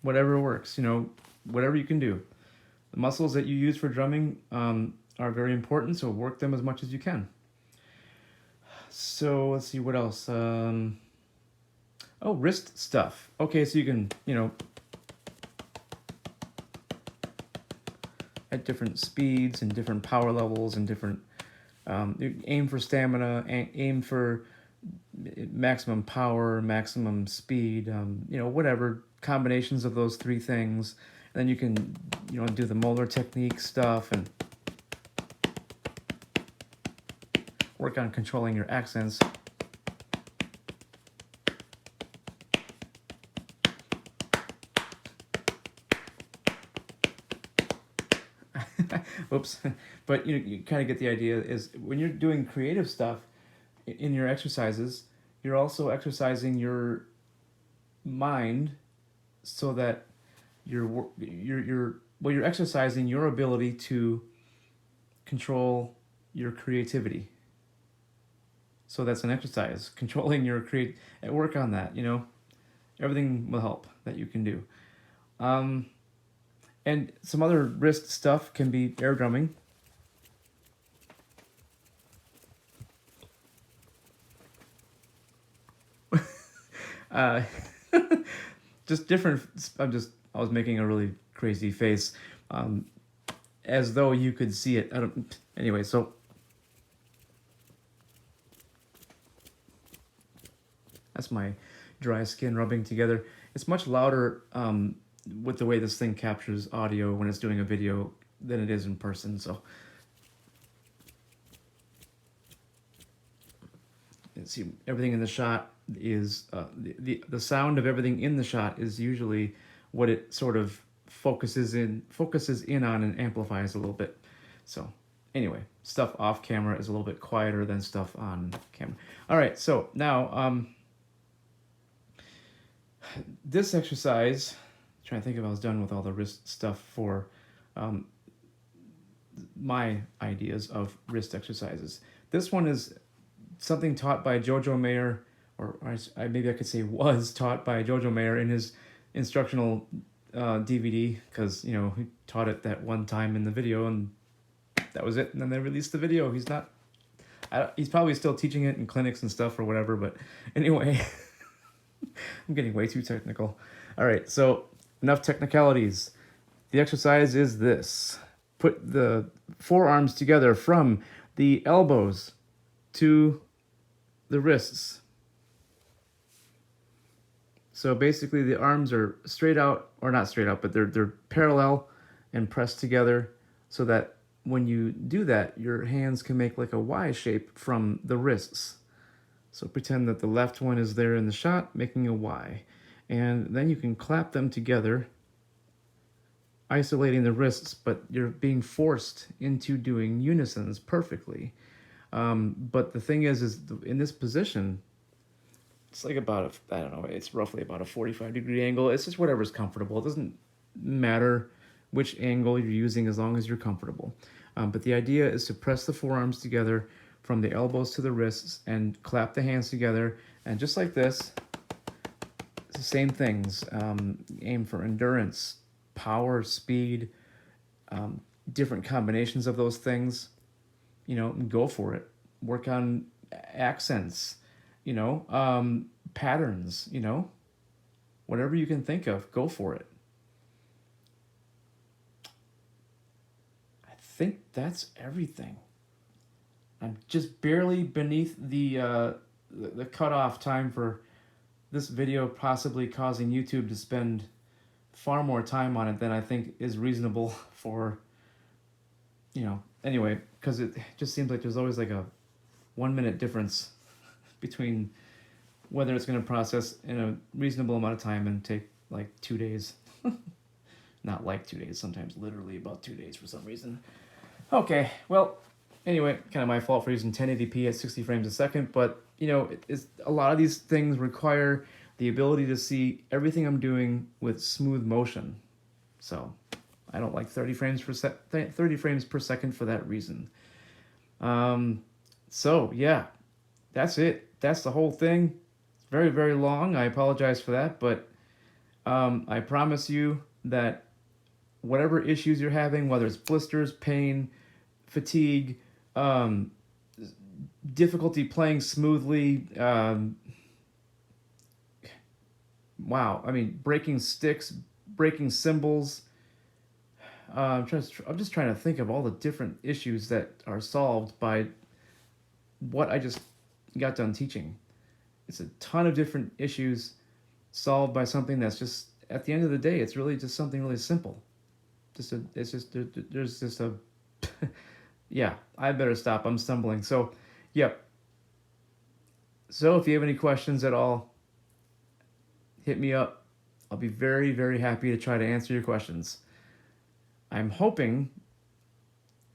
Whatever works, you know, whatever you can do. The muscles that you use for drumming are very important, so work them as much as you can. So let's see, what else? Oh, wrist stuff. Okay, so you can, you know, at different speeds and different power levels and different, you aim for stamina, aim for maximum power, maximum speed, whatever combinations of those three things. And then you can, do the molar technique stuff and work on controlling your accents. Oops. But you kind of get the idea is when you're doing creative stuff in your exercises, you're also exercising your mind so that you're exercising your ability to control your creativity. So that's an exercise, controlling your work on that, everything will help that you can do. And some other wrist stuff can be air drumming. uh, just different. I was making a really crazy face, as though you could see it. Anyway, so that's my dry skin rubbing together. It's much louder with the way this thing captures audio when it's doing a video than it is in person. So see, everything in the shot is the sound of everything in the shot is usually what it sort of focuses in on and amplifies a little bit. So anyway, stuff off camera is a little bit quieter than stuff on camera. All right, so now this exercise, I'm trying to think if I was done with all the wrist stuff for my ideas of wrist exercises. This one is something taught by Jojo Mayer, or maybe I could say was taught by Jojo Mayer in his instructional DVD, because he taught it that one time in the video and that was it. And then they released the video. He's probably still teaching it in clinics and stuff or whatever. But anyway, I'm getting way too technical. All right, so enough technicalities. The exercise is this: put the forearms together from the elbows to the wrists. So basically the arms are straight out, or not straight out, but they're parallel and pressed together so that when you do that, your hands can make like a Y shape from the wrists. So pretend that the left one is there in the shot, making a Y. And then you can clap them together, isolating the wrists, but you're being forced into doing unisons perfectly. But the thing is in this position, it's like about it's roughly about a 45-degree angle. It's just whatever's comfortable. It doesn't matter which angle you're using as long as you're comfortable. But the idea is to press the forearms together from the elbows to the wrists and clap the hands together. And just like this, it's the same things. Aim for endurance, power, speed, different combinations of those things. Go for it. Work on accents, patterns, whatever you can think of, go for it. I think that's everything. I'm just barely beneath the cutoff time for this video, possibly causing YouTube to spend far more time on it than I think is reasonable for, anyway, because it just seems like there's always like a 1 minute difference between whether it's going to process in a reasonable amount of time and take like 2 days. Not like 2 days, sometimes literally about 2 days for some reason. Okay, well, anyway, kind of my fault for using 1080p at 60 frames a second, but it's a lot of these things require the ability to see everything I'm doing with smooth motion. So I don't like 30 frames per second for that reason. So yeah, that's it. That's the whole thing. It's very, very long. I apologize for that, but I promise you that whatever issues you're having, whether it's blisters, pain, fatigue, difficulty playing smoothly, breaking sticks, breaking cymbals. I'm just trying to think of all the different issues that are solved by what I just got done teaching. it's a ton of different issues solved by something that's just, at the end of the day, it's really just something really simple. There's just a, yeah, I better stop. I'm stumbling. So, yep. So if you have any questions at all, hit me up. I'll be very, very happy to try to answer your questions. I'm hoping,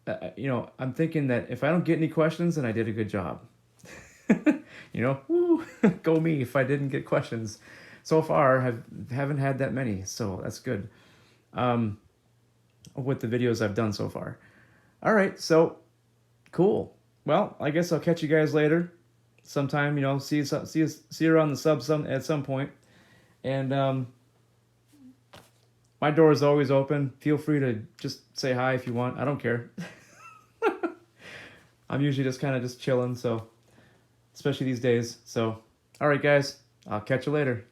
I'm thinking that if I don't get any questions, then I did a good job. Woo, go me if I didn't get questions. So far, haven't had that many, so that's good. With the videos I've done so far. All right, so cool. Well, I guess I'll catch you guys later. Sometime, see you around the sub at some point. And my door is always open. Feel free to just say hi if you want. I don't care. I'm usually just kind of just chilling, so especially these days. So, all right, guys, I'll catch you later.